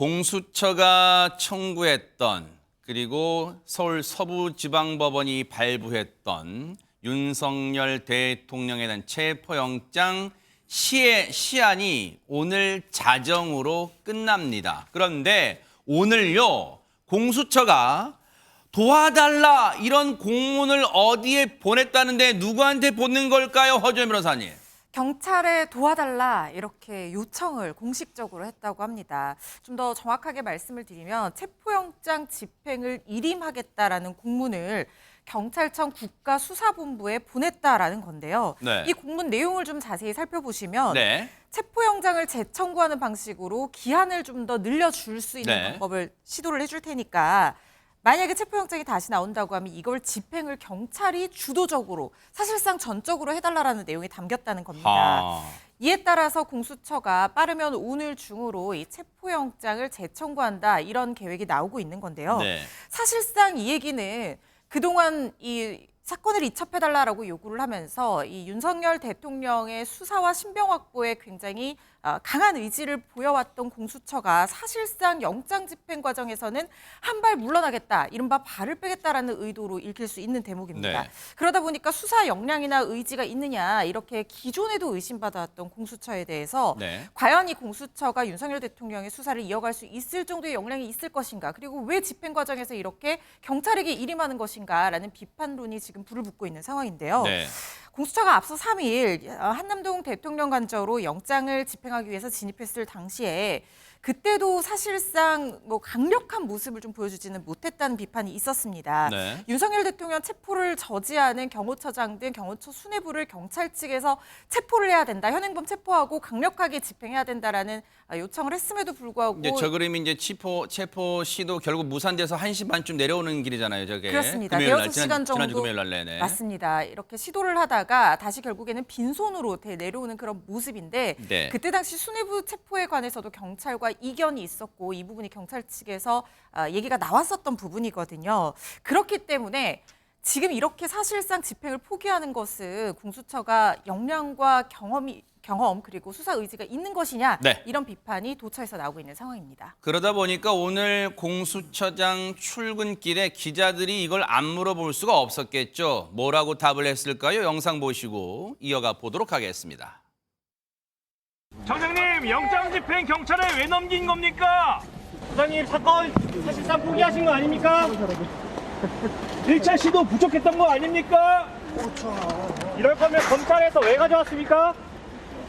공수처가 청구했던 그리고 서울 서부지방법원이 발부했던 윤석열 대통령에 대한 체포영장 시한이 오늘 자정으로 끝납니다. 그런데 오늘요, 공수처가 도와달라 이런 공문을 어디에 보냈다는데 누구한테 보낸 걸까요, 허주연 변호사님? 경찰에 도와달라 이렇게 요청을 공식적으로 했다고 합니다. 좀 더 정확하게 말씀을 드리면 체포영장 집행을 일임하겠다라는 공문을 경찰청 국가수사본부에 보냈다라는 건데요. 네. 이 공문 내용을 좀 자세히 살펴보시면 네. 체포영장을 재청구하는 방식으로 기한을 좀 더 늘려줄 수 있는 네. 방법을 시도를 해줄 테니까 만약에 체포영장이 다시 나온다고 하면 이걸 집행을 경찰이 주도적으로 사실상 전적으로 해달라는 내용이 담겼다는 겁니다. 이에 따라서 공수처가 빠르면 오늘 중으로 이 체포영장을 재청구한다 이런 계획이 나오고 있는 건데요. 네. 사실상 이 얘기는 그동안 이 사건을 이첩해달라고 요구를 하면서 이 윤석열 대통령의 수사와 신병 확보에 굉장히 강한 의지를 보여왔던 공수처가 사실상 영장 집행 과정에서는 한 발 물러나겠다, 이른바 발을 빼겠다라는 의도로 읽힐 수 있는 대목입니다. 네. 그러다 보니까 수사 역량이나 의지가 있느냐 이렇게 기존에도 의심받아왔던 공수처에 대해서 네. 과연 이 공수처가 윤석열 대통령의 수사를 이어갈 수 있을 정도의 역량이 있을 것인가, 그리고 왜 집행 과정에서 이렇게 경찰에게 일임하는 것인가라는 비판론이 지금 불을 붙고 있는 상황인데요. 네. 공수처가 앞서 3일 한남동 대통령 관저로 영장을 집행하기 위해서 진입했을 당시에 그때도 사실상 뭐 강력한 모습을 좀 보여주지는 못했다는 비판이 있었습니다. 네. 윤석열 대통령 체포를 저지하는 경호처장 등 경호처 수뇌부를 경찰 측에서 체포를 해야 된다, 현행범 체포하고 강력하게 집행해야 된다라는 요청을 했음에도 불구하고 이제 저 그림이 이제 체포 시도 결국 무산돼서 1시 반쯤 내려오는 길이잖아요, 저게. 그렇습니다. 금요일 날, 대여섯 시간 지난주 정도 금요일 날 내내. 맞습니다. 이렇게 시도를 하다가 다시 결국에는 빈손으로 내려오는 그런 모습인데 네. 그때 당시 수뇌부 체포에 관해서도 경찰과 이견이 있었고 이 부분이 경찰 측에서 얘기가 나왔었던 부분이거든요. 그렇기 때문에 지금 이렇게 사실상 집행을 포기하는 것은 공수처가 역량과 경험 그리고 수사 의지가 있는 것이냐, 네. 이런 비판이 도처에서 나오고 있는 상황입니다. 그러다 보니까 오늘 공수처장 출근길에 기자들이 이걸 안 물어볼 수가 없었겠죠. 뭐라고 답을 했을까요? 영상 보시고 이어가 보도록 하겠습니다. 청장님, 영장 집행 경찰에 왜 넘긴 겁니까? 부장님, 사건 사실상 포기하신 거 아닙니까? 1차 시도 부족했던 거 아닙니까? 이럴 거면 검찰에서 왜 가져왔습니까?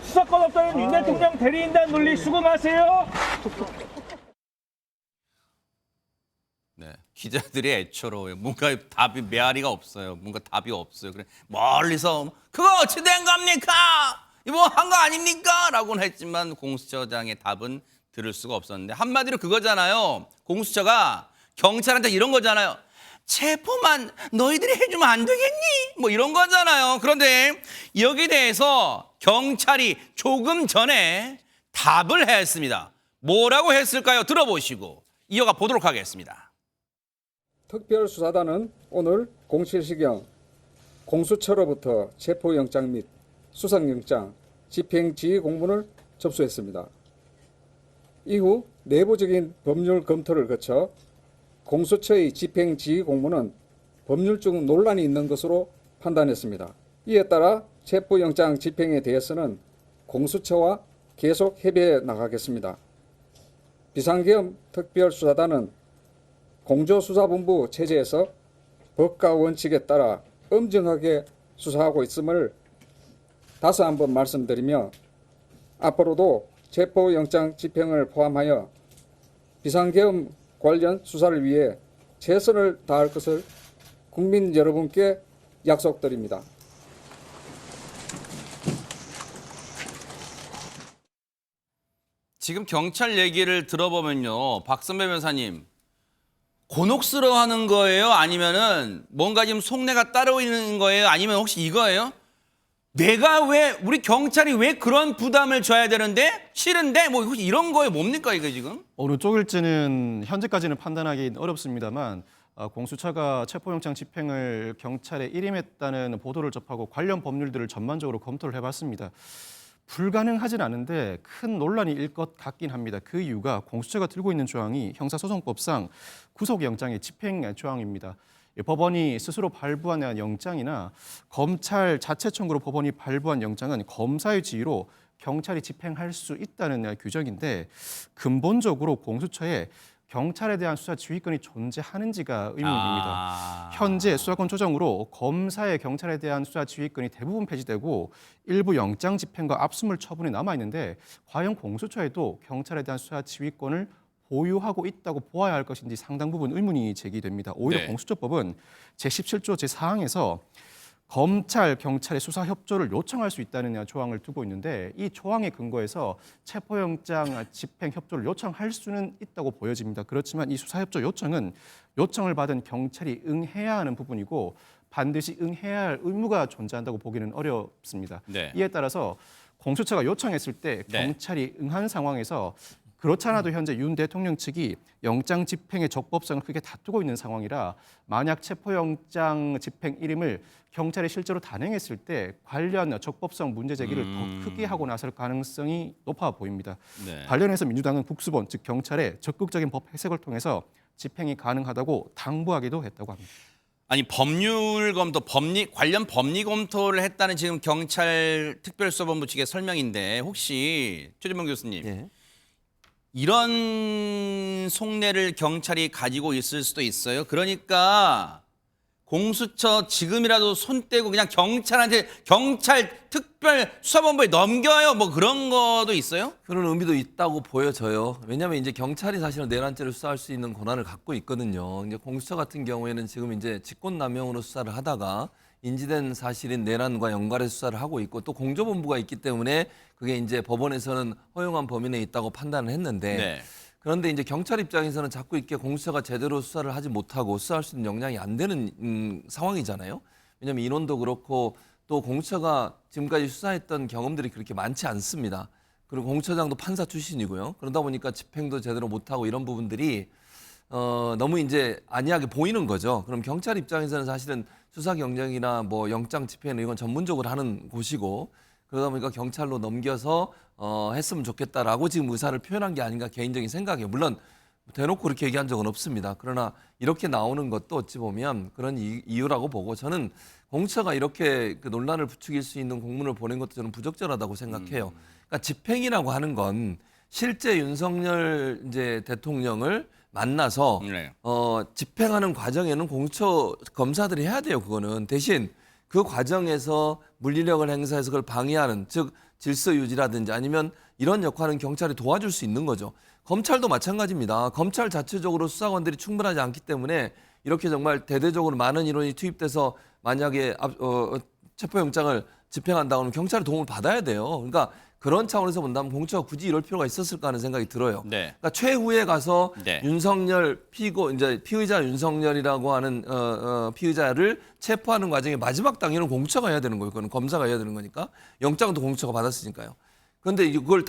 수사권 없다는 윤 대통령 대리인단 논리 수긍하세요? 네, 기자들이 애처로워요. 뭔가 답이 메아리가 없어요. 뭔가 답이 없어요. 그래 멀리서 그거 어찌 된 겁니까? 이거 한 거 아닙니까? 라고는 했지만 공수처장의 답은 들을 수가 없었는데 한마디로 그거잖아요. 공수처가 경찰한테 이런 거잖아요. 체포만 너희들이 해주면 안 되겠니? 뭐 이런 거잖아요. 그런데 여기에 대해서 경찰이 조금 전에 답을 했습니다. 뭐라고 했을까요? 들어보시고 이어가 보도록 하겠습니다. 특별수사단은 오늘 07시경 공수처로부터 체포영장 및 수상영장, 집행지휘 공문을 접수했습니다. 이후 내부적인 법률 검토를 거쳐 공수처의 집행지휘 공문은 법률적 논란이 있는 것으로 판단했습니다. 이에 따라 체포영장 집행에 대해서는 공수처와 계속 협의해 나가겠습니다. 비상계엄 특별수사단은 공조수사본부 체제에서 법과 원칙에 따라 엄정하게 수사하고 있음을 다시 한번 말씀드리며 앞으로도 체포영장 집행을 포함하여 비상계엄 관련 수사를 위해 최선을 다할 것을 국민 여러분께 약속드립니다. 지금 경찰 얘기를 들어보면요, 박선배 변호사님 곤혹스러워하는 거예요? 아니면은 뭔가 지금 속내가 따로 있는 거예요? 아니면 혹시 이거예요? 내가 왜 우리 경찰이 왜 그런 부담을 져야 되는데 싫은데 뭐 혹시 이런 거에 뭡니까 이거 지금? 어느 쪽일지는 현재까지는 판단하기 어렵습니다만 공수처가 체포영장 집행을 경찰에 일임했다는 보도를 접하고 관련 법률들을 전반적으로 검토를 해봤습니다. 불가능하진 않은데 큰 논란이 일 것 같긴 합니다. 그 이유가 공수처가 들고 있는 조항이 형사소송법상 구속영장의 집행 조항입니다. 법원이 스스로 발부한 영장이나 검찰 자체 청구로 법원이 발부한 영장은 검사의 지휘로 경찰이 집행할 수 있다는 규정인데 근본적으로 공수처에 경찰에 대한 수사 지휘권이 존재하는지가 의문입니다. 현재 수사권 조정으로 검사의 경찰에 대한 수사 지휘권이 대부분 폐지되고 일부 영장 집행과 압수물 처분이 남아 있는데 과연 공수처에도 경찰에 대한 수사 지휘권을 보유하고 있다고 보아야 할 것인지 상당 부분 의문이 제기됩니다. 오히려 네. 공수처법은 제17조 제4항에서 검찰, 경찰의 수사 협조를 요청할 수 있다는 조항을 두고 있는데 이 조항에 근거해서 체포영장 집행 협조를 요청할 수는 있다고 보여집니다. 그렇지만 이 수사 협조 요청은 요청을 받은 경찰이 응해야 하는 부분이고 반드시 응해야 할 의무가 존재한다고 보기는 어렵습니다. 네. 이에 따라서 공수처가 요청했을 때 네. 경찰이 응한 상황에서 그렇지 않아도 현재 윤 대통령 측이 영장 집행의 적법성을 크게 다투고 있는 상황이라 만약 체포영장 집행 일임을 경찰이 실제로 단행했을 때 관련 적법성 문제 제기를 더 크게 하고 나설 가능성이 높아 보입니다. 네. 관련해서 민주당은 국수본 즉 경찰에 적극적인 법 해석을 통해서 집행이 가능하다고 당부하기도 했다고 합니다. 아니 법률 검토, 관련 법리 검토를 했다는 지금 경찰 특별수사본부 측의 설명인데 혹시 최재명 교수님 예. 이런 속내를 경찰이 가지고 있을 수도 있어요. 그러니까 공수처 지금이라도 손 떼고 그냥 경찰한테 경찰 특별수사본부에 넘겨요. 뭐 그런 거도 있어요? 그런 의미도 있다고 보여져요. 왜냐하면 이제 경찰이 사실은 내란죄를 수사할 수 있는 권한을 갖고 있거든요. 이제 공수처 같은 경우에는 지금 이제 직권남용으로 수사를 하다가 인지된 사실인 내란과 연관해 수사를 하고 있고 또 공조본부가 있기 때문에 그게 이제 법원에서는 허용한 범위 내에 있다고 판단을 했는데 네. 그런데 이제 경찰 입장에서는 자꾸 이렇게 공수처가 제대로 수사를 하지 못하고 수사할 수 있는 역량이 안 되는 상황이잖아요. 왜냐하면 인원도 그렇고 또 공수처가 지금까지 수사했던 경험들이 그렇게 많지 않습니다. 그리고 공수처장도 판사 출신이고요. 그러다 보니까 집행도 제대로 못하고 이런 부분들이 너무 이제 안이하게 보이는 거죠. 그럼 경찰 입장에서는 사실은 수사 경쟁이나 뭐 영장 집행은 이건 전문적으로 하는 곳이고 그러다 보니까 경찰로 넘겨서 했으면 좋겠다라고 지금 의사를 표현한 게 아닌가 개인적인 생각이에요. 물론 대놓고 그렇게 얘기한 적은 없습니다. 그러나 이렇게 나오는 것도 어찌 보면 그런 이유라고 보고 저는 공수처가 이렇게 그 논란을 부추길 수 있는 공문을 보낸 것도 저는 부적절하다고 생각해요. 그러니까 집행이라고 하는 건 실제 윤석열 이제 대통령을 만나서 네. 집행하는 과정에는 공수처 검사들이 해야 돼요. 그거는 대신 그 과정에서 물리력을 행사해서 그걸 방해하는 즉 질서 유지라든지 아니면 이런 역할은 경찰이 도와줄 수 있는 거죠. 검찰도 마찬가지입니다. 검찰 자체적으로 수사관들이 충분하지 않기 때문에 이렇게 정말 대대적으로 많은 인원이 투입돼서 만약에 체포영장을 집행한다고 하면 경찰의 도움을 받아야 돼요. 그러니까 그런 차원에서 본다면 공수처가 굳이 이럴 필요가 있었을까 하는 생각이 들어요. 네. 그러니까 최후에 가서 네. 윤석열 이제 피의자 윤석열이라고 하는 피의자를 체포하는 과정의 마지막 단계는 공수처가 해야 되는 거예요. 그건 검사가 해야 되는 거니까 영장도 공수처가 받았으니까요. 그런데 그걸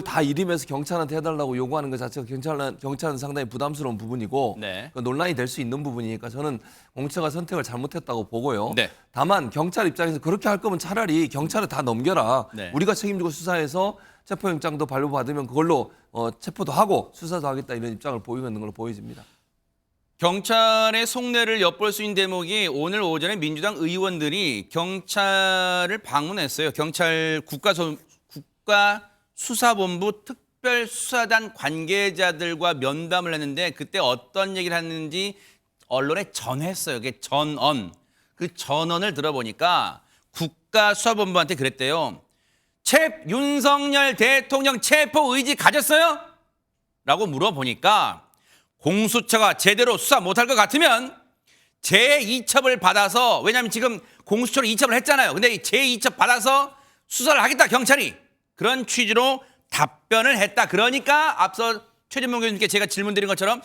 다 일임해서 경찰한테 해달라고 요구하는 것 자체가 경찰은 상당히 부담스러운 부분이고 네. 논란이 될 수 있는 부분이니까 저는 공수처가 선택을 잘못했다고 보고요. 네. 다만 경찰 입장에서 그렇게 할 거면 차라리 경찰을 다 넘겨라. 네. 우리가 책임지고 수사해서 체포영장도 발부받으면 그걸로 체포도 하고 수사도 하겠다 이런 입장을 보이고 있는 걸로 보여집니다. 경찰의 속내를 엿볼 수 있는 대목이 오늘 오전에 민주당 의원들이 경찰을 방문했어요. 경찰 국가수사본부 특별수사단 관계자들과 면담을 했는데 그때 어떤 얘기를 했는지 언론에 전했어요. 그게 전언. 그 전언을 들어보니까 국가수사본부한테 그랬대요. 윤석열 대통령 체포 의지 가졌어요? 라고 물어보니까 공수처가 제대로 수사 못할 것 같으면 제2첩을 받아서 왜냐하면 지금 공수처로 이첩을 했잖아요. 근데 제2첩 받아서 수사를 하겠다 경찰이. 그런 취지로 답변을 했다. 그러니까 앞서 최재명 교수님께 제가 질문 드린 것처럼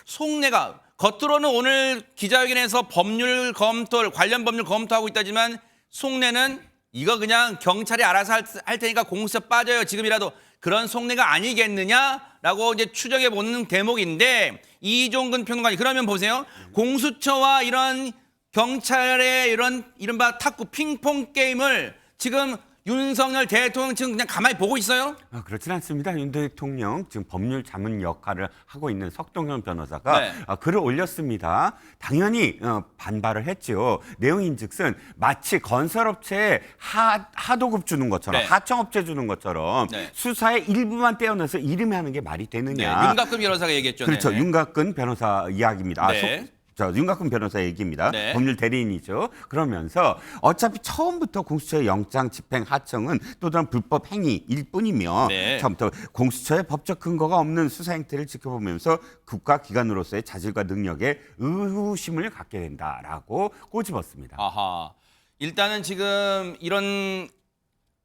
속내가 겉으로는 오늘 기자회견에서 관련 법률 검토하고 있다지만 속내는 이거 그냥 경찰이 알아서 할 테니까 공수처 빠져요. 지금이라도 그런 속내가 아니겠느냐라고 이제 추정해 보는 대목인데 이종근 평론가님 그러면 보세요. 공수처와 이런 경찰의 이런 이른바 탁구 핑퐁 게임을 지금 윤석열 대통령 지금 그냥 가만히 보고 있어요? 그렇진 않습니다. 윤 대통령 지금 법률 자문 역할을 하고 있는 석동현 변호사가 네. 글을 올렸습니다. 당연히 반발을 했죠. 내용인즉슨 마치 건설업체에 하도급 주는 것처럼 네. 하청업체 주는 것처럼 네. 수사의 일부만 떼어내서 이름이 하는 게 말이 네, 되느냐. 윤갑근 변호사가 얘기했죠. 그렇죠. 네. 윤갑근 변호사 이야기입니다. 네. 윤갑근 변호사 얘기입니다. 네. 법률 대리인이죠. 그러면서 어차피 처음부터 공수처의 영장 집행 하청은 또 다른 불법 행위일 뿐이며 네. 처음부터 공수처의 법적 근거가 없는 수사 행태를 지켜보면서 국가기관으로서의 자질과 능력에 의구심을 갖게 된다라고 꼬집었습니다. 아하. 일단은 지금 이런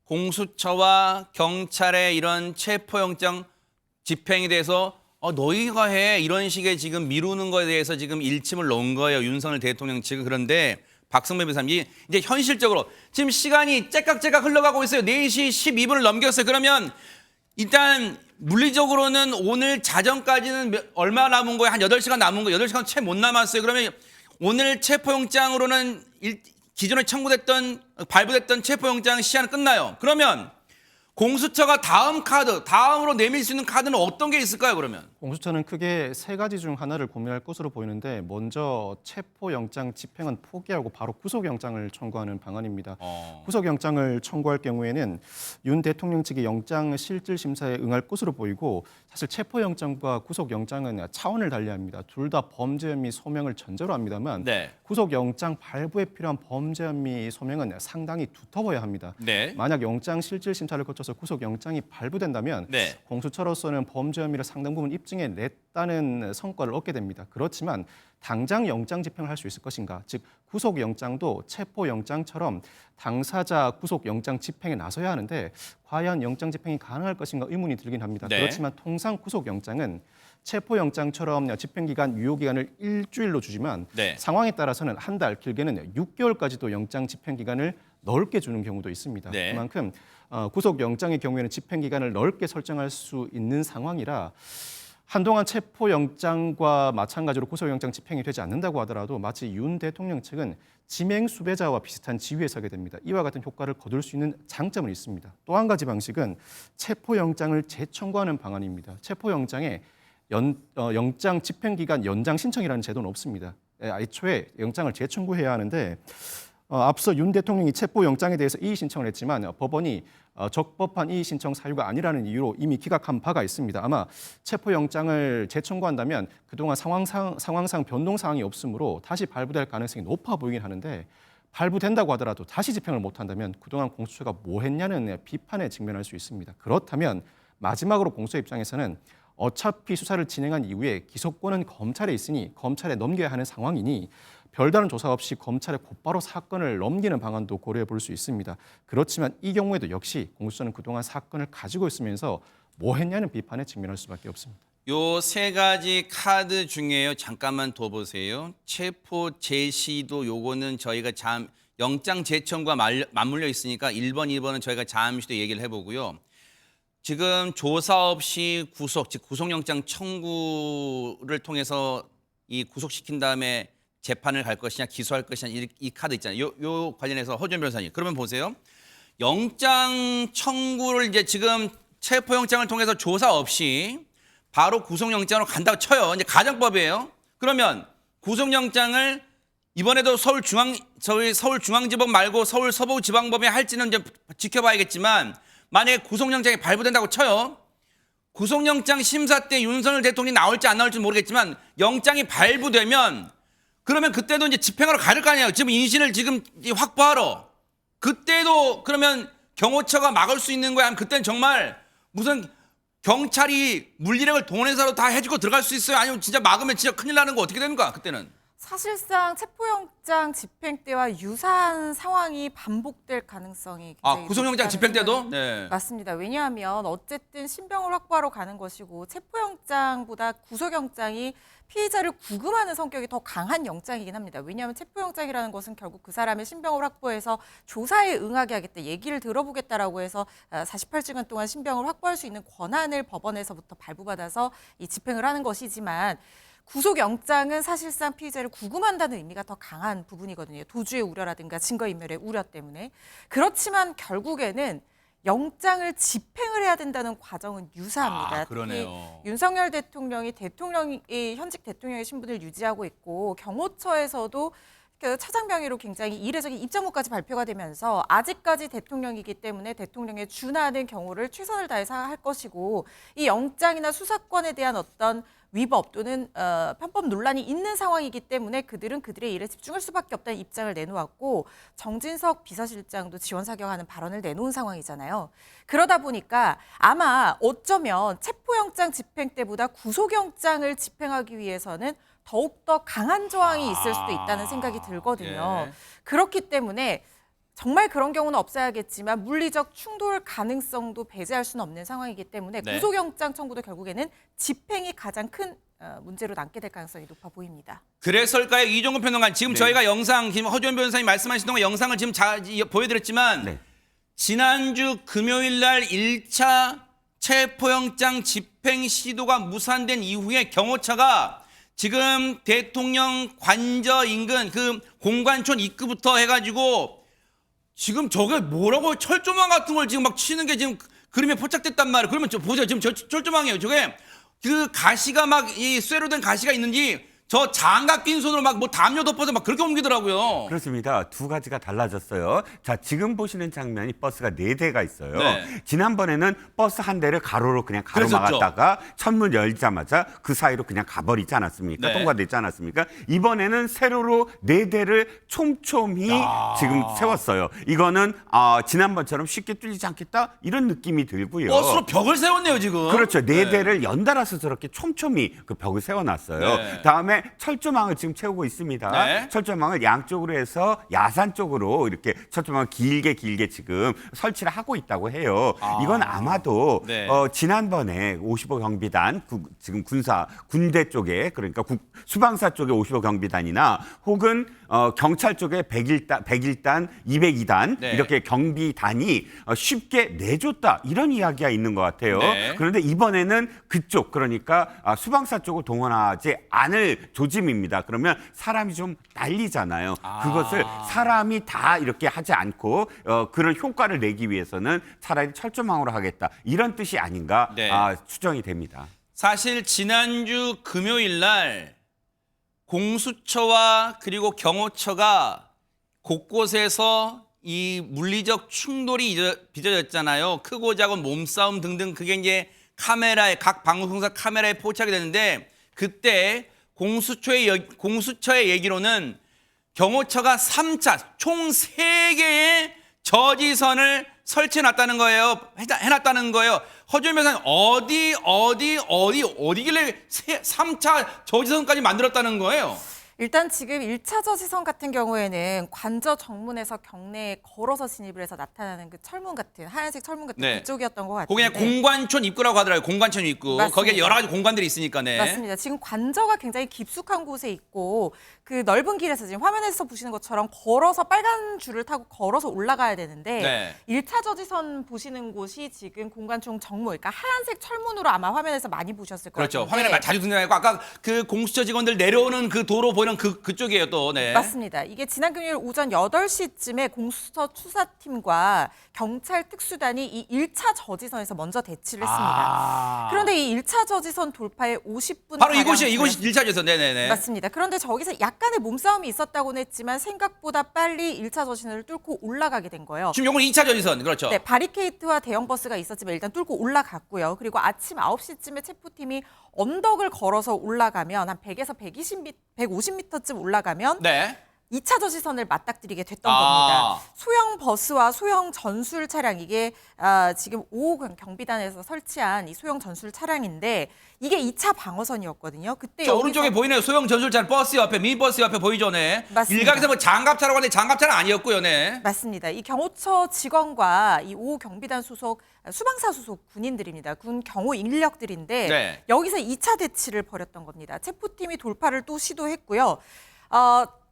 공수처와 경찰의 이런 체포영장 집행에 대해서 너희가 해 이런 식의 지금 미루는 거에 대해서 지금 일침을 놓은 거예요. 윤석열 대통령 측은. 그런데 박성배 변호사님 이제 현실적으로 지금 시간이 째깍째깍 흘러가고 있어요. 4시 12분을 넘겼어요. 그러면 일단 물리적으로는 오늘 자정까지는 얼마 남은 거예요? 한 8시간 남은 거예요. 8시간 채 못 남았어요. 그러면 오늘 체포영장으로는 기존에 발부됐던 체포영장 시한은 끝나요. 그러면 공수처가 다음으로 내밀 수 있는 카드는 어떤 게 있을까요, 그러면? 공수처는 크게 세 가지 중 하나를 고민할 것으로 보이는데 먼저 체포영장 집행은 포기하고 바로 구속영장을 청구하는 방안입니다. 구속영장을 청구할 경우에는 윤 대통령 측의 영장 실질 심사에 응할 것으로 보이고 사실 체포영장과 구속영장은 차원을 달리합니다. 둘 다 범죄 혐의 소명을 전제로 합니다만 네. 구속영장 발부에 필요한 범죄 혐의 소명은 상당히 두터워야 합니다. 네. 만약 영장 실질 심사를 거쳐서 구속영장이 발부된다면 네. 공수처로서는 범죄 혐의를 상당 부분 입증해 냈다는 성과를 얻게 됩니다. 그렇지만 당장 영장 집행을 할 수 있을 것인가? 즉 구속영장도 체포영장처럼 당사자 구속영장 집행에 나서야 하는데 과연 영장 집행이 가능할 것인가 의문이 들긴 합니다. 네. 그렇지만 통상 구속영장은 체포영장처럼 집행기간 유효기간을 일주일로 주지만 네. 상황에 따라서는 한 달 길게는 6개월까지도 영장 집행기간을 넓게 주는 경우도 있습니다. 네. 그만큼 구속영장의 경우에는 집행기간을 넓게 설정할 수 있는 상황이라 한동안 체포영장과 마찬가지로 구속영장 집행이 되지 않는다고 하더라도 마치 윤 대통령 측은 지맹수배자와 비슷한 지위에 서게 됩니다. 이와 같은 효과를 거둘 수 있는 장점은 있습니다. 또 한 가지 방식은 체포영장을 재청구하는 방안입니다. 체포영장에 영장 집행기간 연장 신청이라는 제도는 없습니다. 애초에 영장을 재청구해야 하는데 앞서 윤 대통령이 체포영장에 대해서 이의 신청을 했지만 법원이 적법한 이의 신청 사유가 아니라는 이유로 이미 기각한 바가 있습니다. 아마 체포영장을 재청구한다면 그동안 상황상 변동 사항이 없으므로 다시 발부될 가능성이 높아 보이긴 하는데 발부된다고 하더라도 다시 집행을 못한다면 그동안 공수처가 뭐 했냐는 비판에 직면할 수 있습니다. 그렇다면 마지막으로 공수처 입장에서는 어차피 수사를 진행한 이후에 기소권은 검찰에 있으니 검찰에 넘겨야 하는 상황이니 별다른 조사 없이 검찰에 곧바로 사건을 넘기는 방안도 고려해 볼 수 있습니다. 그렇지만 이 경우에도 역시 공수처는 그동안 사건을 가지고 있으면서 뭐 했냐는 비판에 직면할 수밖에 없습니다. 요 세 가지 카드 중에요. 잠깐만 더 보세요. 체포 제시도 요거는 저희가 영장 재청과 맞물려 있으니까 1번, 2번은 저희가 잠시 더 얘기를 해보고요. 지금 조사 없이 즉 구속영장 청구를 통해서 이 구속시킨 다음에 재판을 갈 것이냐 기소할 것이냐 이 카드 있잖아요. 요 관련해서 허준 변호사님. 그러면 보세요. 영장 청구를 이제 지금 체포영장을 통해서 조사 없이 바로 구속영장으로 간다고 쳐요. 이제 가정법이에요. 그러면 구속영장을 이번에도 서울중앙지법 말고 서울 서부지방법에 할지는 이제 지켜봐야겠지만 만약에 구속영장이 발부된다고 쳐요. 구속영장 심사 때 윤석열 대통령이 나올지 안 나올지 모르겠지만 영장이 발부되면 그러면 그때도 이제 집행하러 갈 거 아니에요. 지금 인신을 지금 확보하러. 그때도 그러면 경호처가 막을 수 있는 거야? 아니면 그때는 정말 무슨 경찰이 물리력을 동원해서라도 다 해주고 들어갈 수 있어요? 아니면 진짜 막으면 진짜 큰일 나는 거 어떻게 됩니까? 그때는. 사실상 체포영장 집행 때와 유사한 상황이 반복될 가능성이 굉장히 구속영장 높다는 집행 때도? 생각이 네. 맞습니다. 왜냐하면 어쨌든 신병을 확보하러 가는 것이고 체포영장보다 구속영장이 피해자를 구금하는 성격이 더 강한 영장이긴 합니다. 왜냐하면 체포영장이라는 것은 결국 그 사람의 신병을 확보해서 조사에 응하게 하겠다, 얘기를 들어보겠다라고 해서 48시간 동안 신병을 확보할 수 있는 권한을 법원에서부터 발부받아서 이 집행을 하는 것이지만 구속영장은 사실상 피의자를 구금한다는 의미가 더 강한 부분이거든요. 도주의 우려라든가 증거인멸의 우려 때문에. 그렇지만 결국에는 영장을 집행을 해야 된다는 과정은 유사합니다. 그러네요. 특히 윤석열 대통령이 현직 대통령의 신분을 유지하고 있고 경호처에서도 그 차장병위로 굉장히 이례적인 입장문까지 발표가 되면서 아직까지 대통령이기 때문에 대통령에 준하는 경우를 최선을 다해서 할 것이고 이 영장이나 수사권에 대한 어떤 위법 또는 편법 논란이 있는 상황이기 때문에 그들은 그들의 일에 집중할 수밖에 없다는 입장을 내놓았고 정진석 비서실장도 지원 사격하는 발언을 내놓은 상황이잖아요. 그러다 보니까 아마 어쩌면 체포영장 집행 때보다 구속영장을 집행하기 위해서는 더욱더 강한 조항이 있을 수도 있다는 생각이 들거든요. 예. 그렇기 때문에 정말 그런 경우는 없어야겠지만 물리적 충돌 가능성도 배제할 수는 없는 상황이기 때문에 네. 구속영장 청구도 결국에는 집행이 가장 큰 문제로 남게 될 가능성이 높아 보입니다. 그래서일까요? 이종근 평론가 지금 네. 저희가 영상 지금 허주현 변호사님 말씀하신 동안 영상을 지금 보여드렸지만 네. 지난주 금요일 날 1차 체포영장 집행 시도가 무산된 이후에 경호처가 지금 대통령 관저 인근 그 공관촌 입구부터 해가지고 지금 저게 뭐라고 철조망 같은 걸 지금 막 치는 게 지금 그림에 포착됐단 말이에요. 그러면 저 보세요. 지금 저 철조망이에요. 저게 그 가시가 막 이 쇠로 된 가시가 있는지 저 장갑 낀 손으로 막 뭐 담요 덮어서 막 그렇게 옮기더라고요. 그렇습니다. 두 가지가 달라졌어요. 자, 지금 보시는 장면이 버스가 4대가 있어요. 네. 지난번에는 버스 한 대를 가로로 그냥 그랬었죠. 가로막았다가 천문 열자마자 그 사이로 그냥 가버리지 않았습니까? 네. 통과되지 않았습니까? 이번에는 세로로 4대를 촘촘히 지금 세웠어요. 이거는 지난번처럼 쉽게 뚫리지 않겠다 이런 느낌이 들고요. 버스로 벽을 세웠네요 지금. 그렇죠. 4대를 연달아서 저렇게 촘촘히 그 벽을 세워놨어요. 네. 다음에 철조망을 지금 채우고 있습니다. 네. 철조망을 양쪽으로 해서 야산 쪽으로 이렇게 철조망을 길게 지금 설치를 하고 있다고 해요. 이건 아마도 네. 지난번에 55 경비단 지금 군대 쪽에 그러니까 수방사 쪽에 55 경비단이나 혹은 경찰 쪽에 101단, 202단 네. 이렇게 경비단이 쉽게 내줬다 이런 이야기가 있는 것 같아요. 네. 그런데 이번에는 그쪽 그러니까 수방사 쪽을 동원하지 않을 조짐입니다. 그러면 사람이 좀 날리잖아요. 그것을 사람이 다 이렇게 하지 않고 그런 효과를 내기 위해서는 차라리 철조망으로 하겠다 이런 뜻이 아닌가 네. 추정이 됩니다. 사실 지난주 금요일 날 공수처와 그리고 경호처가 곳곳에서 이 물리적 충돌이 빚어졌잖아요. 크고 작은 몸싸움 등등 그게 이제 카메라에 각 방송사 카메라에 포착이 됐는데 그때 공수처의 얘기로는 경호처가 3차 총 3개의 저지선을 설치해놨다는 거예요. 해놨다는 거예요. 허주현 변호사님 어디길래 3차 저지선까지 만들었다는 거예요? 일단 지금 1차 저지선 같은 경우에는 관저 정문에서 경내에 걸어서 진입을 해서 나타나는 그 철문 같은 하얀색 철문 같은 네. 그쪽이었던 것 같은데. 거기 그냥 공관촌 입구라고 하더라고요. 공관촌 입구. 맞습니다. 거기에 여러 가지 공간들이 있으니까. 네. 맞습니다. 지금 관저가 굉장히 깊숙한 곳에 있고 그 넓은 길에서 지금 화면에서 보시는 것처럼 걸어서 빨간 줄을 타고 걸어서 올라가야 되는데 네. 1차 저지선 보시는 곳이 지금 공관총 정문, 그러니까 하얀색 철문으로 아마 화면에서 많이 보셨을 거예요. 그렇죠. 화면에 자주 등장하고 아까 그 공수처 직원들 내려오는 그 도로 보이는 그쪽이에요 또. 네. 맞습니다. 이게 지난 금요일 오전 8시쯤에 공수처 수사팀과 경찰 특수단이 이 1차 저지선에서 먼저 대치를 했습니다. 그런데 이 1차 저지선 돌파에 50분 바로 이곳이 1차 저지선. 네네네. 맞습니다. 그런데 저기서 약간의 몸싸움이 있었다고는 했지만 생각보다 빨리 1차 저지선을 뚫고 올라가게 된 거예요. 지금 이건 2차 저지선. 그렇죠. 네, 바리케이트와 대형 버스가 있었지만 일단 뚫고 올라갔고요. 그리고 아침 9시쯤에 체포팀이 언덕을 걸어서 올라가면 한 100에서 150m쯤 올라가면 네. 2차 저지선을 맞닥뜨리게 됐던 겁니다. 소형 버스와 소형 전술 차량, 이게 지금 5호 경비단에서 설치한 이 소형 전술 차량인데 이게 2차 방어선이었거든요. 그때 저 오른쪽에 보이네요. 소형 전술차 버스 옆에 미니버스 옆에 보이죠. 네. 맞습니다. 일각에서 뭐 장갑차라고 하는데 장갑차는 아니었고요. 네. 맞습니다. 이 경호처 직원과 이 5호 경비단 소속 수방사 소속 군인들입니다. 군 경호 인력들인데 네. 여기서 2차 대치를 벌였던 겁니다. 체포팀이 돌파를 또 시도했고요.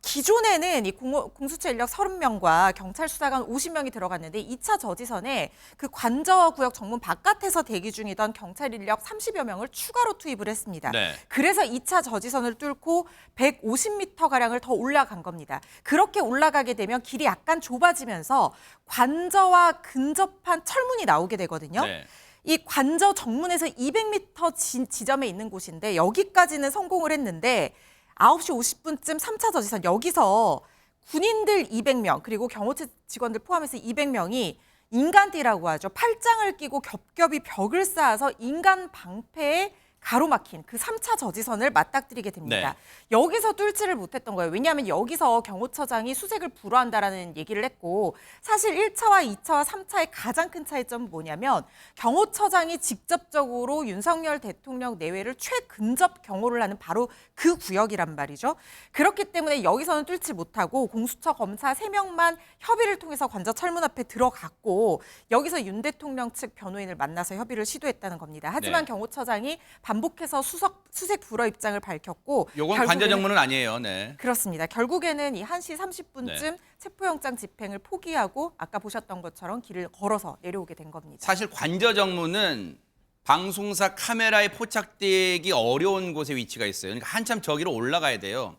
기존에는 이 공수처 인력 30명과 경찰 수사관 50명이 들어갔는데 2차 저지선에 그 관저구역 정문 바깥에서 대기 중이던 경찰 인력 30여 명을 추가로 투입을 했습니다. 네. 그래서 2차 저지선을 뚫고 150m가량을 더 올라간 겁니다. 그렇게 올라가게 되면 길이 약간 좁아지면서 관저와 근접한 철문이 나오게 되거든요. 네. 이 관저 정문에서 200m 지점에 있는 곳인데 여기까지는 성공을 했는데 9시 50분쯤 3차 저지선 여기서 군인들 200명 그리고 경호처 직원들 포함해서 200명이 인간띠라고 하죠. 팔짱을 끼고 겹겹이 벽을 쌓아서 인간 방패에 가로막힌 그 3차 저지선을 맞닥뜨리게 됩니다. 여기서 뚫지를 못했던 거예요. 왜냐하면 여기서 경호처장이 수색을 불허한다라는 얘기를 했고 사실 1차와 2차와 3차의 가장 큰 차이점은 뭐냐면 경호처장이 직접적으로 윤석열 대통령 내외를 최근접 경호를 하는 바로 그 구역이란 말이죠. 그렇기 때문에 여기서는 뚫지 못하고 공수처 검사 3명만 협의를 통해서 관저 철문 앞에 들어갔고 여기서 윤 대통령 측 변호인을 만나서 협의를 시도했다는 겁니다. 하지만 경호처장이 반복해서 수색 불허 입장을 밝혔고 요건 관저 정문은 아니에요. 네. 그렇습니다. 결국에는 이 1시 30분쯤 네. 체포영장 집행을 포기하고 아까 보셨던 것처럼 길을 걸어서 내려오게 된 겁니다. 사실 관저 정문은 방송사 카메라에 포착되기 어려운 곳에 위치가 있어요. 그러니까 한참 저기로 올라가야 돼요.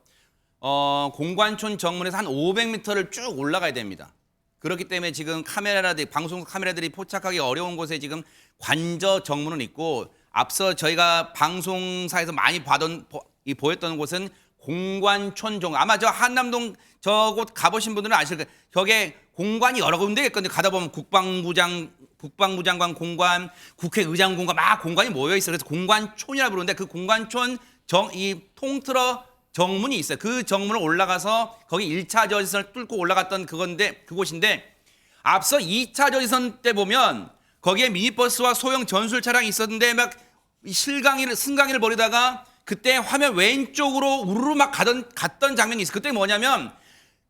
공관촌 정문에서 한 500m를 쭉 올라가야 됩니다. 그렇기 때문에 지금 방송 카메라들이 포착하기 어려운 곳에 지금 관저 정문은 있고 앞서 저희가 방송사에서 많이 보였던 곳은 공관촌 정문. 아마 저 한남동 저곳 가보신 분들은 아실 거예요. 저게 공관이 여러 군데 있거든요. 가다 보면 국방부 장관 공관, 국회의장 공관 막 공관이 모여 있어요. 그래서 공관촌이라 부르는데 그 공관촌 이 통틀어 정문이 있어요. 그 정문을 올라가서 거기 1차 저지선을 뚫고 올라갔던 그곳인데 앞서 2차 저지선 때 보면 거기에 미니버스와 소형 전술 차량이 있었는데 막 승강이를 벌이다가 그때 화면 왼쪽으로 우르르 막 갔던 장면이 있어요. 그때 뭐냐면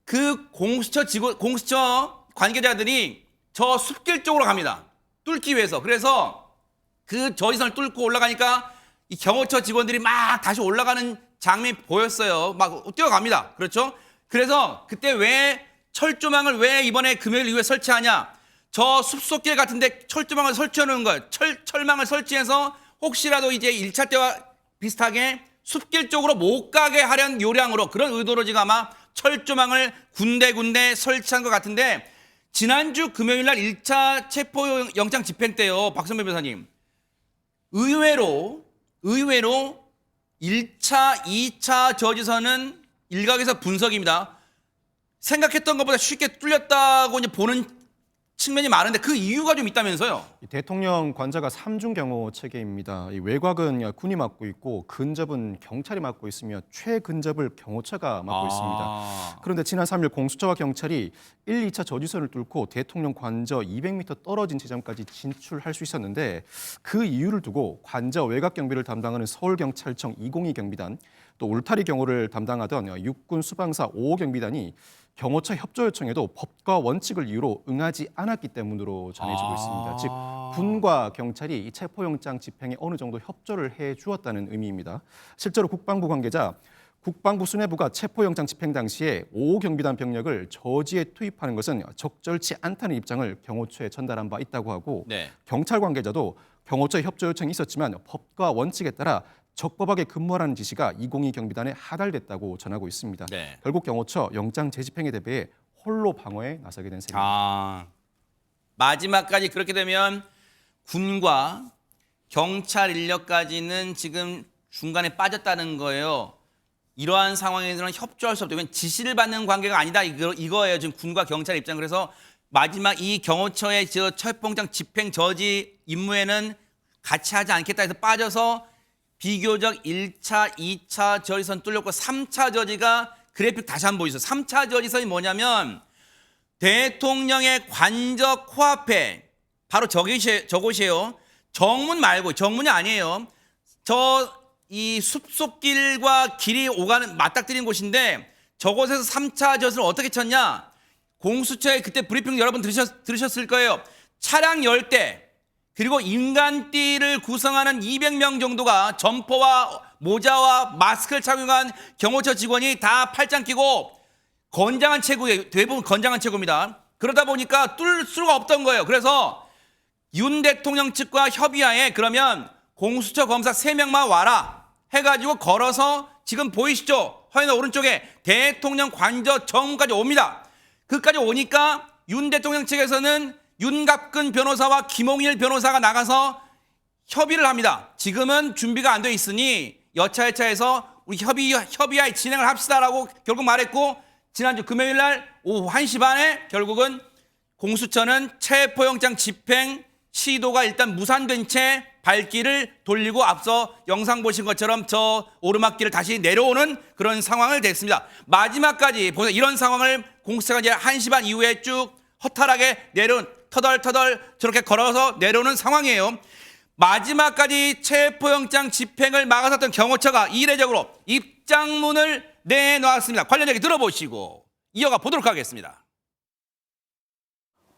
그 공수처 관계자들이 저 숲길 쪽으로 갑니다. 뚫기 위해서. 그래서 그 저지선을 뚫고 올라가니까 이 경호처 직원들이 막 다시 올라가는 장면이 보였어요. 막 뛰어갑니다. 그렇죠? 그래서 그때 철조망을 왜 이번에 금요일 이후에 설치하냐? 저 숲속길 같은데 철조망을 설치해 놓은 거예요. 철망을 설치해서 혹시라도 이제 1차 때와 비슷하게 숲길 쪽으로 못 가게 하려는 요량으로 그런 의도로 지금 아마 철조망을 군데군데 설치한 것 같은데 지난주 금요일 날 1차 체포영장 집행 때요. 박선배 변호사님. 의외로 1차, 2차 저지선은 일각에서 분석입니다. 생각했던 것보다 쉽게 뚫렸다고 이제 보는 측면이 많은데 그 이유가 좀 있다면서요? 대통령 관저가 3중 경호 체계입니다. 이 외곽은 군이 맡고 있고 근접은 경찰이 맡고 있으며 최근접을 경호처가 맡고 있습니다. 그런데 지난 3일 공수처와 경찰이 1, 2차 저지선을 뚫고 대통령 관저 200m 떨어진 지점까지 진출할 수 있었는데 그 이유를 두고 관저 외곽 경비를 담당하는 서울경찰청 202 경비단 또 울타리 경호를 담당하던 육군 수방사 5호 경비단이 경호처 협조 요청에도 법과 원칙을 이유로 응하지 않았기 때문으로 전해지고 있습니다. 즉 군과 경찰이 이 체포영장 집행에 어느 정도 협조를 해주었다는 의미입니다. 실제로 국방부 관계자 국방부 수뇌부가 체포영장 집행 당시에 5호 경비단 병력을 저지에 투입하는 것은 적절치 않다는 입장을 경호처에 전달한 바 있다고 하고 경찰 관계자도 경호처 협조 요청이 있었지만 법과 원칙에 따라 적법하게 근무하라는 지시가 202 경비단에 하달됐다고 전하고 있습니다. 결국 경호처 영장 재집행에 대비해 홀로 방어에 나서게 된 셈입니다. 마지막까지 그렇게 되면 군과 경찰 인력까지는 지금 중간에 빠졌다는 거예요. 이러한 상황에서는 협조할 수 없다. 이건 지시를 받는 관계가 아니다. 이거예요. 지금 군과 경찰 입장. 그래서 마지막 이 경호처의 체포영장 집행 저지 임무에는 같이 하지 않겠다 해서 빠져서 비교적 1차, 2차 저지선 뚫렸고 3차 저지가 그래픽 다시 한번 보여주세요. 3차 저지선이 뭐냐면 대통령의 관저 코앞에 바로 저곳이에요. 정문 말고 정문이 아니에요. 이 숲속길과 길이 맞닥뜨린 곳인데 저곳에서 3차 저지선을 어떻게 쳤냐? 공수처의 그때 브리핑 여러분 들으셨을 거예요. 차량 10대 그리고 인간띠를 구성하는 200명 정도가 점퍼와 모자와 마스크를 착용한 경호처 직원이 다 팔짱 끼고 건장한 최고예요. 대부분 건장한 최고입니다. 그러다 보니까 뚫을 수가 없던 거예요. 그래서 윤 대통령 측과 협의하에 그러면 공수처 검사 3명만 와라 해가지고 걸어서 지금 보이시죠? 화면 오른쪽에 대통령 관저 정문까지 옵니다. 그까지 오니까 윤 대통령 측에서는 윤갑근 변호사와 김홍일 변호사가 나가서 협의를 합니다. 지금은 준비가 안 돼 있으니 여차여차해서 우리 협의하에 진행을 합시다라고 결국 말했고, 지난주 금요일 날 오후 1시 반에 결국은 공수처는 체포영장 집행 시도가 일단 무산된 채 발길을 돌리고 앞서 영상 보신 것처럼 저 오르막길을 다시 내려오는 그런 상황을 됐습니다. 마지막까지 보세요. 이런 상황을 공수처가 이제 1시 반 이후에 쭉 허탈하게 내려온 터덜터덜 저렇게 걸어서 내려오는 상황이에요. 마지막까지 체포영장 집행을 막아섰던 경호처가 이례적으로 입장문을 내놓았습니다. 관련 얘기 들어보시고 이어가 보도록 하겠습니다.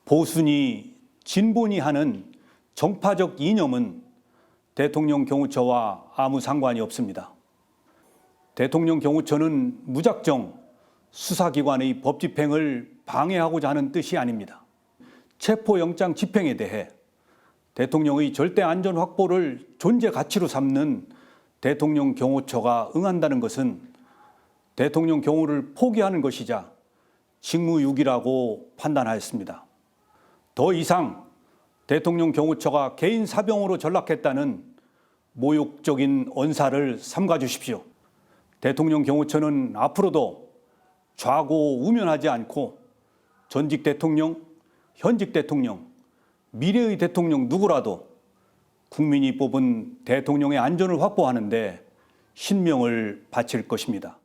보수니 진보니 하는 정파적 이념은 대통령 경호처와 아무 상관이 없습니다. 대통령 경호처는 무작정 수사기관의 법 집행을 방해하고자 하는 뜻이 아닙니다. 체포영장 집행에 대해 대통령의 절대 안전 확보를 존재 가치로 삼는 대통령 경호처가 응한다는 것은 대통령 경호를 포기하는 것이자 직무유기라고 판단하였습니다. 더 이상 대통령 경호처가 개인 사병으로 전락했다는 모욕적인 언사를 삼가 주십시오. 대통령 경호처는 앞으로도 좌고우면하지 않고 전직 대통령, 현직 대통령, 미래의 대통령 누구라도 국민이 뽑은 대통령의 안전을 확보하는 데 신명을 바칠 것입니다.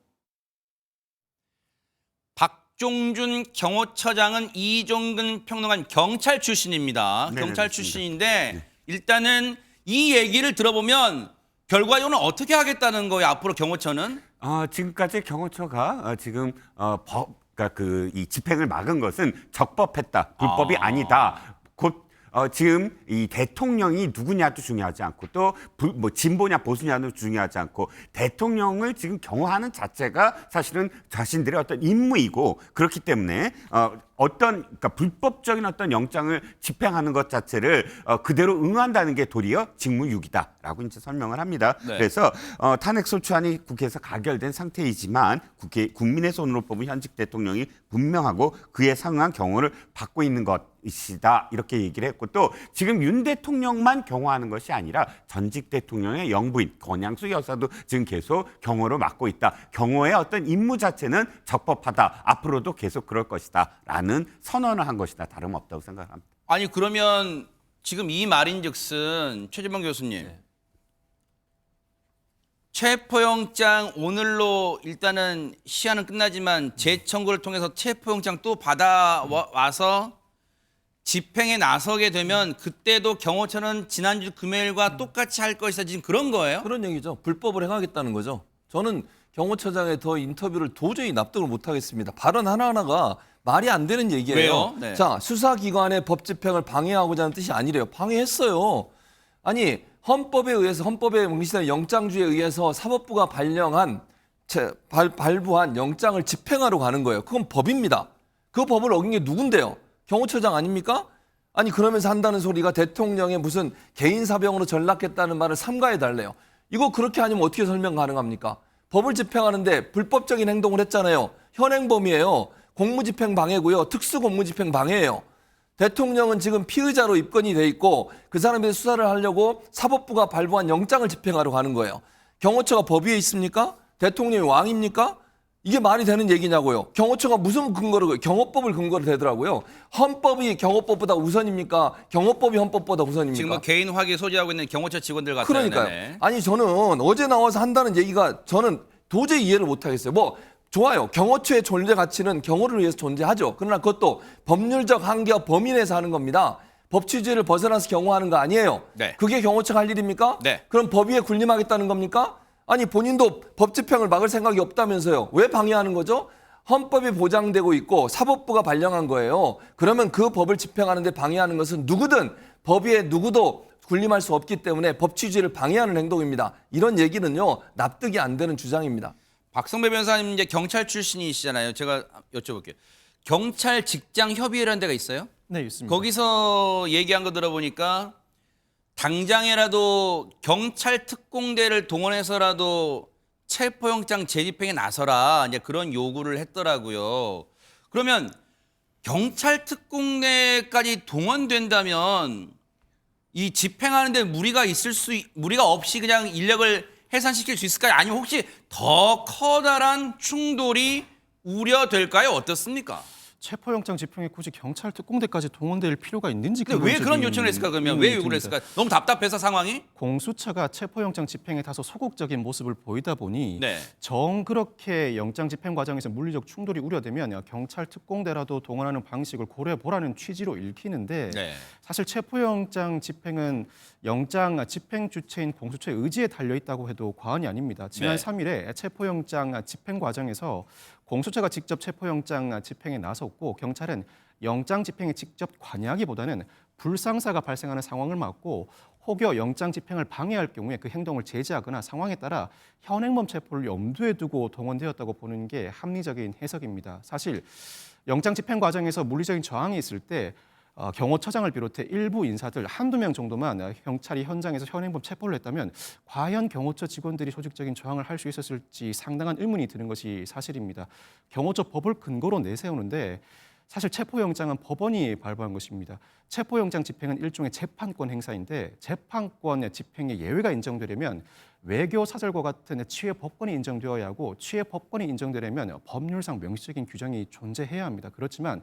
박종준 경호처장은 이종근 평론가는 경찰 출신입니다. 네, 경찰 그렇습니다. 출신인데 일단은 이 얘기를 들어보면 결과적으로는 어떻게 하겠다는 거예요? 앞으로 경호처는? 지금까지 경호처가 지금 그러니까 이 집행을 막은 것은 적법했다, 불법이 아니다. 곧 지금 이 대통령이 누구냐도 중요하지 않고 또 뭐 진보냐 보수냐도 중요하지 않고 대통령을 지금 경호하는 자체가 사실은 자신들의 어떤 임무이고, 그렇기 때문에 그러니까 불법적인 어떤 영장을 집행하는 것 자체를 그대로 응한다는 게 도리어 직무유기다라고 이제 설명을 합니다. 네. 그래서 탄핵 소추안이 국회에서 가결된 상태이지만 국민의 손으로 뽑은 현직 대통령이 분명하고 그에 상응한 경호를 받고 있는 것이다, 이렇게 얘기를 했고, 또 지금 윤 대통령만 경호하는 것이 아니라 전직 대통령의 영부인 권양수 여사도 지금 계속 경호를 맡고 있다. 경호의 어떤 임무 자체는 적법하다. 앞으로도 계속 그럴 것이다라는 선언을 한 것이다. 다름없다고 생각합니다. 아니 그러면 지금 이 말인즉슨 최재범 교수님, 체포영장 오늘로 일단은 시한은 끝나지만 재청구를 통해서 체포영장 또 받아와서 집행에 나서게 되면 그때도 경호처는 지난주 금요일과 똑같이 할 것이다, 지금 그런 거예요? 그런 얘기죠. 불법을 행하겠다는 거죠. 저는 경호처장의 더 인터뷰를 도저히 납득을 못하겠습니다. 발언 하나하나가 말이 안 되는 얘기예요. 왜요? 네. 자, 수사기관의 법 집행을 방해하고자 하는 뜻이 아니래요. 방해했어요. 아니, 헌법에 의해서, 헌법에 명시된 영장주에 의해서 사법부가 발부한 영장을 집행하러 가는 거예요. 그건 법입니다. 그 법을 어긴 게 누군데요? 경호처장 아닙니까? 아니 그러면서 한다는 소리가 대통령의 무슨 개인 사병으로 전락했다는 말을 삼가해 달래요. 이거 그렇게 아니면 어떻게 설명 가능합니까? 법을 집행하는데 불법적인 행동을 했잖아요. 현행범이에요. 공무집행 방해고요. 특수공무집행 방해예요. 대통령은 지금 피의자로 입건이 돼 있고 그 사람에 대해 수사를 하려고 사법부가 발부한 영장을 집행하러 가는 거예요. 경호처가 법 위에 있습니까? 대통령이 왕입니까? 이게 말이 되는 얘기냐고요. 경호처가 무슨 근거로, 경호법을 근거로 대더라고요. 헌법이 경호법보다 우선입니까? 경호법이 헌법보다 우선입니까? 지금 뭐 개인 화기 소지하고 있는 경호처 직원들 같아요. 그러니까요. 네네. 아니 저는 어제 나와서 한다는 얘기가 저는 도저히 이해를 못하겠어요. 뭐 좋아요. 경호처의 존재 가치는 경호를 위해서 존재하죠. 그러나 그것도 법률적 한계와 범위 내에서 하는 겁니다. 법 취지를 벗어나서 경호하는 거 아니에요. 네. 그게 경호처가 할 일입니까? 네. 그럼 법 위에 군림하겠다는 겁니까? 아니 본인도 법 집행을 막을 생각이 없다면서요. 왜 방해하는 거죠? 헌법이 보장되고 있고 사법부가 발령한 거예요. 그러면 그 법을 집행하는데 방해하는 것은 누구든 법 위에 누구도 군림할 수 없기 때문에 법 취지를 방해하는 행동입니다. 이런 얘기는요. 납득이 안 되는 주장입니다. 박성배 변호사님 이제 경찰 출신이시잖아요. 제가 여쭤볼게요. 경찰 직장 협의회라는 데가 있어요? 네, 있습니다. 거기서 얘기한 거 들어보니까 당장이라도 경찰 특공대를 동원해서라도 체포영장 재집행에 나서라 이제 그런 요구를 했더라고요. 그러면 경찰 특공대까지 동원된다면 이 집행하는데 무리가 없이 그냥 인력을 해산시킬 수 있을까요? 아니면 혹시 더 커다란 충돌이 우려될까요? 어떻습니까? 체포영장 집행에 굳이 경찰 특공대까지 동원될 필요가 있는지 근데 왜 그런 요청을 했을까? 그러면 왜 요구를 했을까? 너무 답답해서 상황이? 공수처가 체포영장 집행에 다소 소극적인 모습을 보이다 보니 네. 정 그렇게 영장 집행 과정에서 물리적 충돌이 우려되면 경찰 특공대라도 동원하는 방식을 고려해보라는 취지로 읽히는데 네. 사실 체포영장 집행은 영장 집행 주체인 공수처의 의지에 달려있다고 해도 과언이 아닙니다. 지난 네. 3일에 체포영장 집행 과정에서 공수처가 직접 체포영장 집행에 나섰고 경찰은 영장 집행에 직접 관여하기보다는 불상사가 발생하는 상황을 막고 혹여 영장 집행을 방해할 경우에 그 행동을 제재하거나 상황에 따라 현행범 체포를 염두에 두고 동원되었다고 보는 게 합리적인 해석입니다. 사실 영장 집행 과정에서 물리적인 저항이 있을 때 경호처장을 비롯해 일부 인사들 한두 명 정도만 경찰이 현장에서 현행범 체포를 했다면 과연 경호처 직원들이 조직적인 저항을 할 수 있었을지 상당한 의문이 드는 것이 사실입니다. 경호처 법을 근거로 내세우는데 사실 체포영장은 법원이 발부한 것입니다. 체포영장 집행은 일종의 재판권 행사인데 재판권 집행에 예외가 인정되려면 외교사절과 같은 취해법권이 인정되어야 하고 취해법권이 인정되려면 법률상 명시적인 규정이 존재해야 합니다. 그렇지만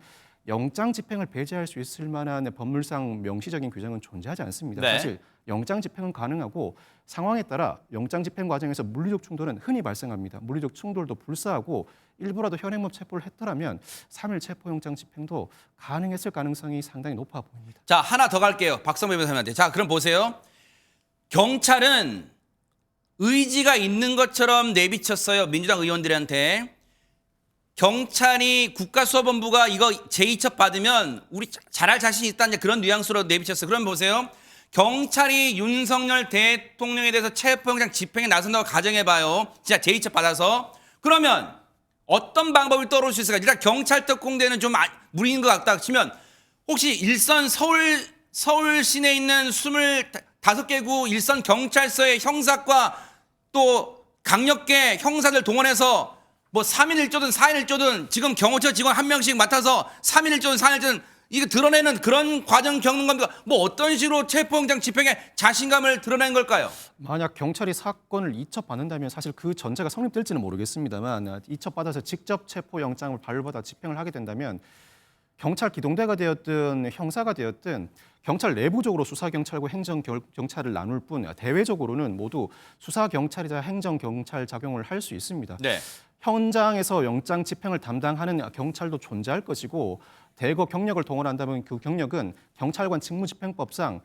영장 집행을 배제할 수 있을 만한 법률상 명시적인 규정은 존재하지 않습니다. 네. 사실 영장 집행은 가능하고 상황에 따라 영장 집행 과정에서 물리적 충돌은 흔히 발생합니다. 물리적 충돌도 불사하고 일부라도 현행범 체포를 했더라면 3일 체포영장 집행도 가능했을 가능성이 상당히 높아 보입니다. 자, 하나 더 갈게요. 박성배 변호사님한테. 자, 그럼 보세요. 경찰은 의지가 있는 것처럼 내비쳤어요. 민주당 의원들한테. 경찰이 국가수사본부가 이거 제2첩 받으면 우리 잘할 자신이 있다는 그런 뉘앙스로 내비쳤어요. 그럼 보세요. 경찰이 윤석열 대통령에 대해서 체포영장 집행에 나선다고 가정해봐요. 진짜 제2첩 받아서. 그러면 어떤 방법이 떠오를 수 있을까? 일단 경찰 특공대는 좀 무리인 것 같다 치면 혹시 일선 서울 시내에 있는 25개구 일선 경찰서의 형사과 또 강력계 형사들 동원해서 뭐 3일 1조든 4일 1조든 지금 경호처 직원 한 명씩 맡아서 3일 1조든 4일 1조든 이거 드러내는 그런 과정 겪는 겁니까? 뭐 어떤 식으로 체포영장 집행에 자신감을 드러낸 걸까요? 만약 경찰이 사건을 이첩받는다면 사실 그 전제가 성립될지는 모르겠습니다만 이첩받아서 직접 체포영장을 발부받아 집행을 하게 된다면 경찰 기동대가 되었든 형사가 되었든 경찰 내부적으로 수사경찰과 행정경찰을 나눌 뿐 대외적으로는 모두 수사경찰이자 행정경찰 작용을 할 수 있습니다. 네. 현장에서 영장 집행을 담당하는 경찰도 존재할 것이고 대거 경력을 동원한다면 그 경력은 경찰관 직무집행법상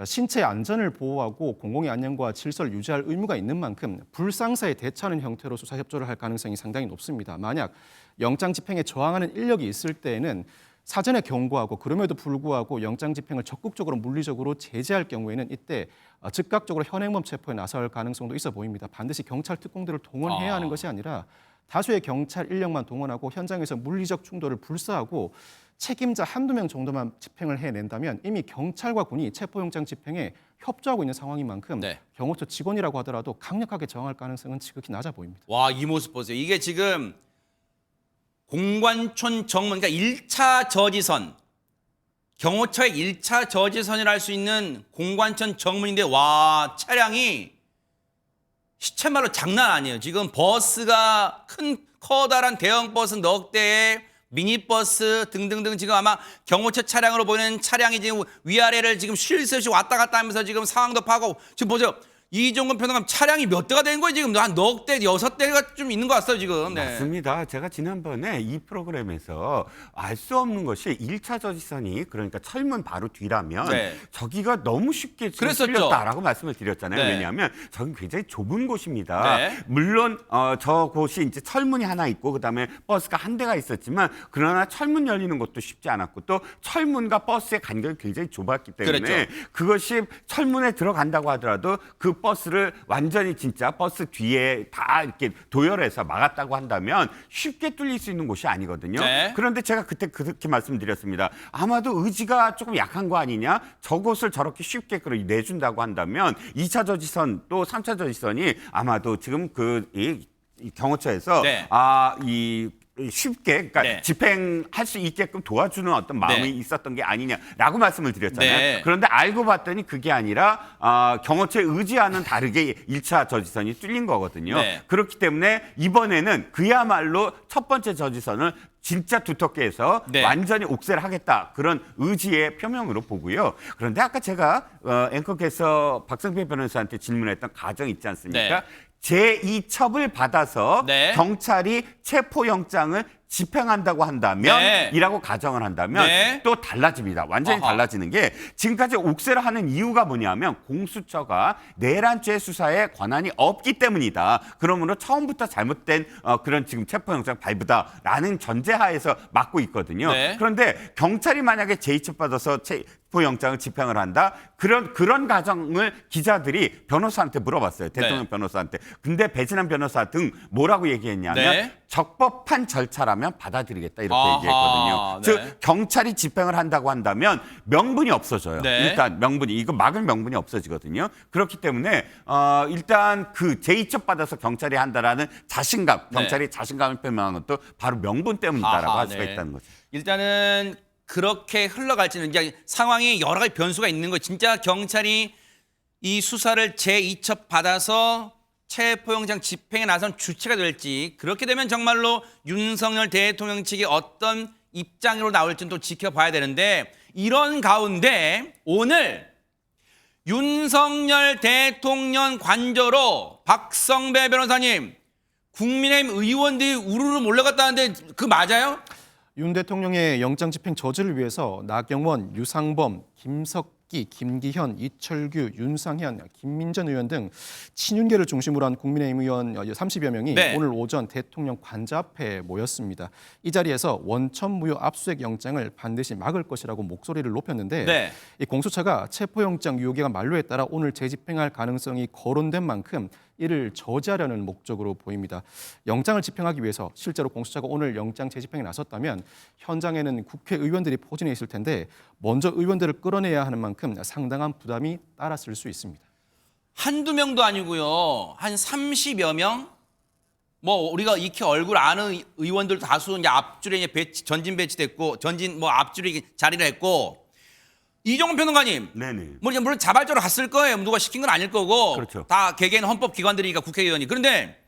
신체 안전을 보호하고 공공의 안녕과 질서를 유지할 의무가 있는 만큼 불상사에 대처하는 형태로 수사 협조를 할 가능성이 상당히 높습니다. 만약 영장 집행에 저항하는 인력이 있을 때에는 사전에 경고하고 그럼에도 불구하고 영장 집행을 적극적으로 물리적으로 제재할 경우에는 이때 즉각적으로 현행범 체포에 나설 가능성도 있어 보입니다. 반드시 경찰 특공대를 동원해야 하는 것이 아니라 다수의 경찰 인력만 동원하고 현장에서 물리적 충돌을 불사하고 책임자 한두 명 정도만 집행을 해낸다면 이미 경찰과 군이 체포영장 집행에 협조하고 있는 상황인 만큼 네. 경호처 직원이라고 하더라도 강력하게 저항할 가능성은 지극히 낮아 보입니다. 와, 이 모습 보세요. 이게 지금 공관촌 정문, 그러니까 1차 저지선, 경호처의 1차 저지선이라 할 수 있는 공관촌 정문인데 와, 차량이 시체말로 장난 아니에요. 지금 버스가 커다란 대형 버스 넉 대에 미니버스 등등등 지금 아마 경호처 차량으로 보이는 차량이 지금 위아래를 지금 쉴 새 없이 왔다 갔다 하면서 지금 상황도 파고 지금 보죠. 이종근 평론가 차량이 몇 대가 된 거예요 지금? 한 넉 대, 6대가 좀 있는 것 같아요 지금. 네. 맞습니다. 제가 지난번에 이 프로그램에서 알 수 없는 것이 1차 저지선이 그러니까 철문 바로 뒤라면 네. 저기가 너무 쉽게 그랬었죠. 틀렸다라고 말씀을 드렸잖아요. 네. 왜냐하면 저기 굉장히 좁은 곳입니다. 네. 물론 저 곳이 이제 철문이 하나 있고 그다음에 버스가 한 대가 있었지만 그러나 철문 열리는 것도 쉽지 않았고 또 철문과 버스의 간격이 굉장히 좁았기 때문에 그랬죠. 그것이 철문에 들어간다고 하더라도 그 버스를 완전히 진짜 버스 뒤에 다 이렇게 도열해서 막았다고 한다면 쉽게 뚫릴 수 있는 곳이 아니거든요. 네. 그런데 제가 그때 그렇게 말씀드렸습니다. 아마도 의지가 조금 약한 거 아니냐? 저곳을 저렇게 쉽게 내준다고 한다면 2차 저지선 또 3차 저지선이 아마도 지금 이 경호처에서 네. 쉽게 그러니까 네. 집행할 수 있게끔 도와주는 어떤 마음이 네. 있었던 게 아니냐라고 말씀을 드렸잖아요. 네. 그런데 알고 봤더니 그게 아니라 경호처의 의지와는 다르게 1차 저지선이 뚫린 거거든요. 네. 그렇기 때문에 이번에는 그야말로 첫 번째 저지선을 진짜 두텁게 해서 네. 완전히 옥죄를 하겠다. 그런 의지의 표명으로 보고요. 그런데 아까 제가 앵커께서 박성필 변호사한테 질문했던 가정 있지 않습니까? 네. 제2첩을 받아서 네. 경찰이 체포영장을 집행한다고 한다면 네. 이라고 가정을 한다면 네. 또 달라집니다. 완전히 아하. 달라지는 게 지금까지 옥죄를 하는 이유가 뭐냐면 공수처가 내란죄 수사에 권한이 없기 때문이다. 그러므로 처음부터 잘못된 그런 지금 체포영장 발부다라는 전제하에서 막고 있거든요. 네. 그런데 경찰이 만약에 제2첩 받아서 체포영장을 집행을 한다. 그런 가정을 기자들이 변호사한테 물어봤어요. 대통령 네. 변호사한테. 근데 배진환 변호사 등 뭐라고 얘기했냐면 네. 적법한 절차라면 받아들이겠다 이렇게 아하, 얘기했거든요. 네. 즉 경찰이 집행을 한다고 한다면 명분이 없어져요. 네. 일단 명분이 이거 막을 명분이 없어지거든요. 그렇기 때문에 일단 그 제2첩 받아서 경찰이 한다라는 자신감, 경찰이 자신감을 표명한 것도 바로 명분 때문이다라고 아하, 할 수가 네. 있다는 거죠. 일단은 그렇게 흘러갈지는 이제 상황이 여러 가지 변수가 있는 거예요. 진짜 경찰이 이 수사를 제2첩 받아서 체포영장 집행에 나선 주체가 될지, 그렇게 되면 정말로 윤석열 대통령 측이 어떤 입장으로 나올지는 또 지켜봐야 되는데, 이런 가운데 오늘 윤석열 대통령 관저로 박성배 변호사님, 국민의힘 의원들이 우르르 몰려갔다는데 그 맞아요? 윤 대통령의 영장 집행 저지를 위해서 나경원, 유상범, 김석기, 김기현, 이철규, 윤상현, 김민전 의원 등 친윤계를 중심으로 한 국민의힘 의원 30여 명이 네. 오늘 오전 대통령 관저 앞에 모였습니다. 이 자리에서 원천 무효 압수수색 영장을 반드시 막을 것이라고 목소리를 높였는데 네. 이 공수처가 체포영장 유효기간 만료에 따라 오늘 재집행할 가능성이 거론된 만큼 이를 저지하려는 목적으로 보입니다. 영장을 집행하기 위해서 실제로 공수처가 오늘 영장 재집행에 나섰다면 현장에는 국회의원들이 포진해 있을 텐데 먼저 의원들을 끌어내야 하는 만큼 상당한 부담이 따랐을 수 있습니다. 한두 명도 아니고요. 한 30여 명? 뭐 우리가 익히 얼굴 아는 의원들 다수 이제 앞줄에 이제 전진 배치됐고, 전진 뭐 앞줄에 자리를 했고, 이종훈 평론가님, 네네. 물론 자발적으로 갔을 거예요. 누가 시킨 건 아닐 거고, 그렇죠. 다 개개인 헌법기관들이니까 국회의원이. 그런데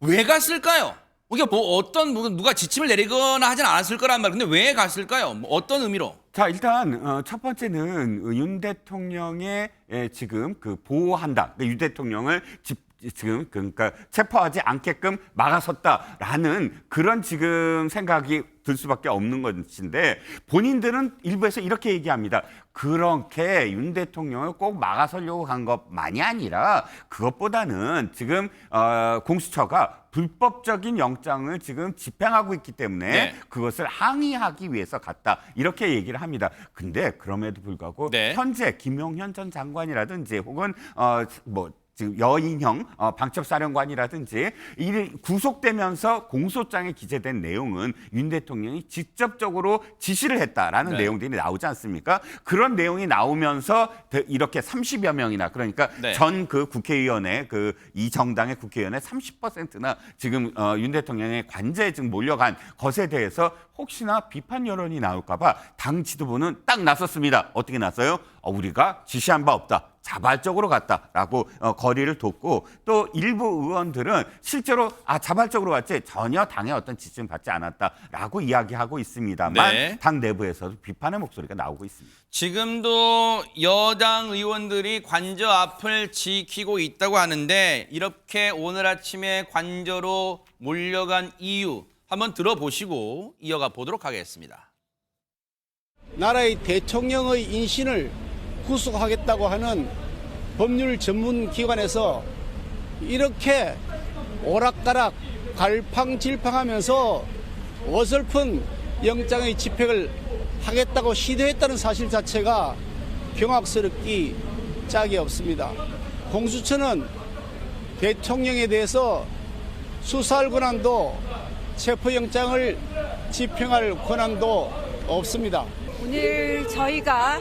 왜 갔을까요? 이게 뭐 누가 지침을 내리거나 하진 않았을 거란 말이에요. 근데 왜 갔을까요? 뭐 어떤 의미로? 자, 일단 첫 번째는 윤 대통령의 지금 그 보호한다. 윤 대통령을 지금 그러니까 체포하지 않게끔 막아섰다라는 그런 지금 생각이 들 수밖에 없는 것인데, 본인들은 일부에서 이렇게 얘기합니다. 그렇게 윤 대통령을 꼭 막아서려고 간 것만이 아니라 그것보다는 지금 공수처가 불법적인 영장을 지금 집행하고 있기 때문에 네. 그것을 항의하기 위해서 갔다 이렇게 얘기를 합니다. 근데 그럼에도 불구하고 네. 현재 김용현 전 장관이라든지 혹은 지금 여인형 방첩사령관이라든지 이 구속되면서 공소장에 기재된 내용은 윤 대통령이 직접적으로 지시를 했다라는 네. 내용들이 나오지 않습니까? 그런 내용이 나오면서 이렇게 30여 명이나, 그러니까 네. 전 그 국회의원의 이 정당의 국회의원의 30%나 지금 윤 대통령의 관저에 지금 몰려간 것에 대해서 혹시나 비판 여론이 나올까봐 당 지도부는 딱 나섰습니다. 어떻게 나서요? 우리가 지시한 바 없다. 자발적으로 갔다라고 거리를 뒀고, 또 일부 의원들은 실제로 자발적으로 갔지 전혀 당의 어떤 지침 받지 않았다라고 이야기하고 있습니다만 네. 당 내부에서도 비판의 목소리가 나오고 있습니다. 지금도 여당 의원들이 관저 앞을 지키고 있다고 하는데, 이렇게 오늘 아침에 관저로 몰려간 이유 한번 들어보시고 이어가 보도록 하겠습니다. 나라의 대통령의 인신을 구속하겠다고 하는 법률 전문 기관에서 이렇게 오락가락 갈팡질팡하면서 어설픈 영장의 집행을 하겠다고 시도했다는 사실 자체가 경악스럽기 짝이 없습니다. 공수처는 대통령에 대해서 수사할 권한도 체포영장을 집행할 권한도 없습니다. 오늘 저희가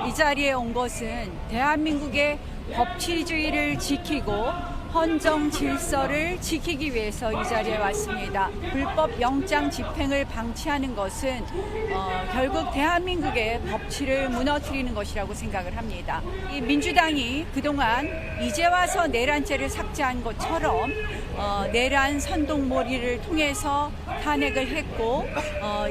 이 자리에 온 것은 대한민국의 법치주의를 지키고 헌정 질서를 지키기 위해서 이 자리에 왔습니다. 불법 영장 집행을 방치하는 것은 결국 대한민국의 법치를 무너뜨리는 것이라고 생각을 합니다. 이 민주당이 그동안 이제 와서 내란죄를 삭제한 것처럼 내란 선동몰이를 통해서 탄핵을 했고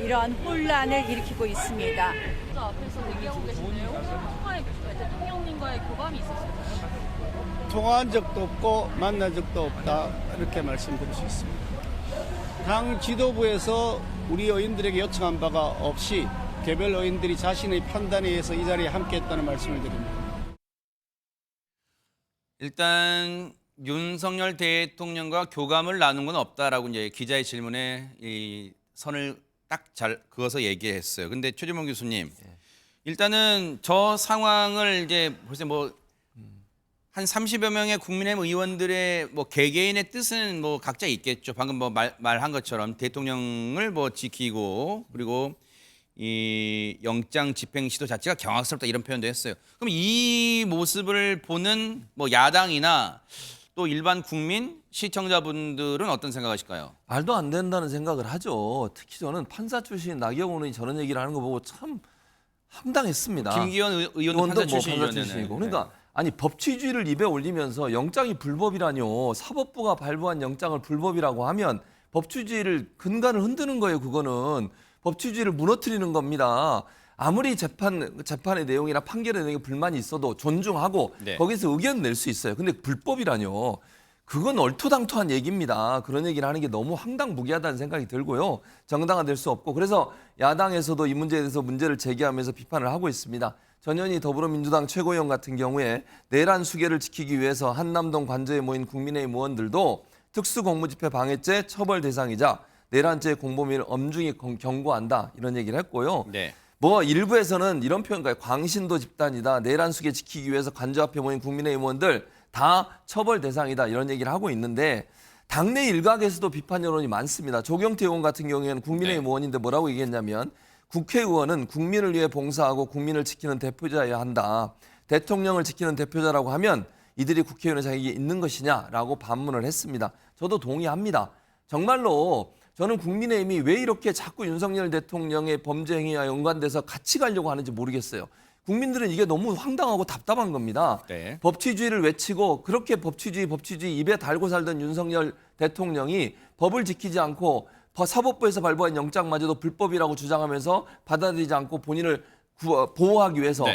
이러한 혼란을 일으키고 있습니다. 앞에서 얘기하고 계신데요. 홍준표 대통령님과의 교감이 있으신가요? 통화한 적도 없고 만난 적도 없다 이렇게 말씀드릴 수 있습니다. 당 지도부에서 우리 의원들에게 요청한 바가 없이 개별 의원들이 자신의 판단에 의해서 이 자리에 함께했다는 말씀을 드립니다. 일단 윤석열 대통령과 교감을 나눈 건 없다라고 이제 기자의 질문에 이 선을 딱 잘 그어서 얘기했어요. 근데 최재명 교수님, 일단은 저 상황을 이제 벌써 한 30여 명의 국민의힘 의원들의 개개인의 뜻은 각자 있겠죠. 방금 말한 것처럼 대통령을 지키고 그리고 이 영장 집행 시도 자체가 경악스럽다 이런 표현도 했어요. 그럼 이 모습을 보는 야당이나 또 일반 국민 시청자분들은 어떤 생각하실까요? 말도 안 된다는 생각을 하죠. 특히 저는 판사 출신 나경원 의원이 저런 얘기를 하는 거 보고 참 황당했습니다. 김기현 의원도 판사 출신이고. 그러니까 아니 법치주의를 입에 올리면서 영장이 불법이라뇨. 사법부가 발부한 영장을 불법이라고 하면 법치주의를 근간을 흔드는 거예요. 그거는 법치주의를 무너뜨리는 겁니다. 아무리 재판의 내용이나 판결의 내용에 불만이 있어도 존중하고 거기서 의견 낼 수 있어요. 근데 불법이라뇨. 그건 얼토당토한 얘기입니다. 그런 얘기를 하는 게 너무 황당무계하다는 생각이 들고요. 정당화될 수 없고 그래서 야당에서도 이 문제에 대해서 문제를 제기하면서 비판을 하고 있습니다. 전현희 더불어민주당 최고위원 같은 경우에 내란 수계를 지키기 위해서 한남동 관저에 모인 국민의힘 의원들도 특수공무집회 방해죄 처벌 대상이자 내란죄 공범위를 엄중히 경고한다 이런 얘기를 했고요. 네. 일부에서는 이런 표현까지 광신도 집단이다. 내란 수계 지키기 위해서 관저 앞에 모인 국민의힘 의원들 다 처벌 대상이다 이런 얘기를 하고 있는데 당내 일각에서도 비판 여론이 많습니다. 조경태 의원 같은 경우에는 국민의힘 의원인데 뭐라고 얘기했냐면 국회의원은 국민을 위해 봉사하고 국민을 지키는 대표자여야 한다. 대통령을 지키는 대표자라고 하면 이들이 국회의원의 자격이 있는 것이냐라고 반문을 했습니다. 저도 동의합니다. 정말로 저는 국민의힘이 왜 이렇게 자꾸 윤석열 대통령의 범죄 행위와 연관돼서 같이 가려고 하는지 모르겠어요. 국민들은 이게 너무 황당하고 답답한 겁니다. 네. 법치주의를 외치고 그렇게 법치주의 입에 달고 살던 윤석열 대통령이 법을 지키지 않고 사법부에서 발부한 영장마저도 불법이라고 주장하면서 받아들이지 않고 본인을 보호하기 위해서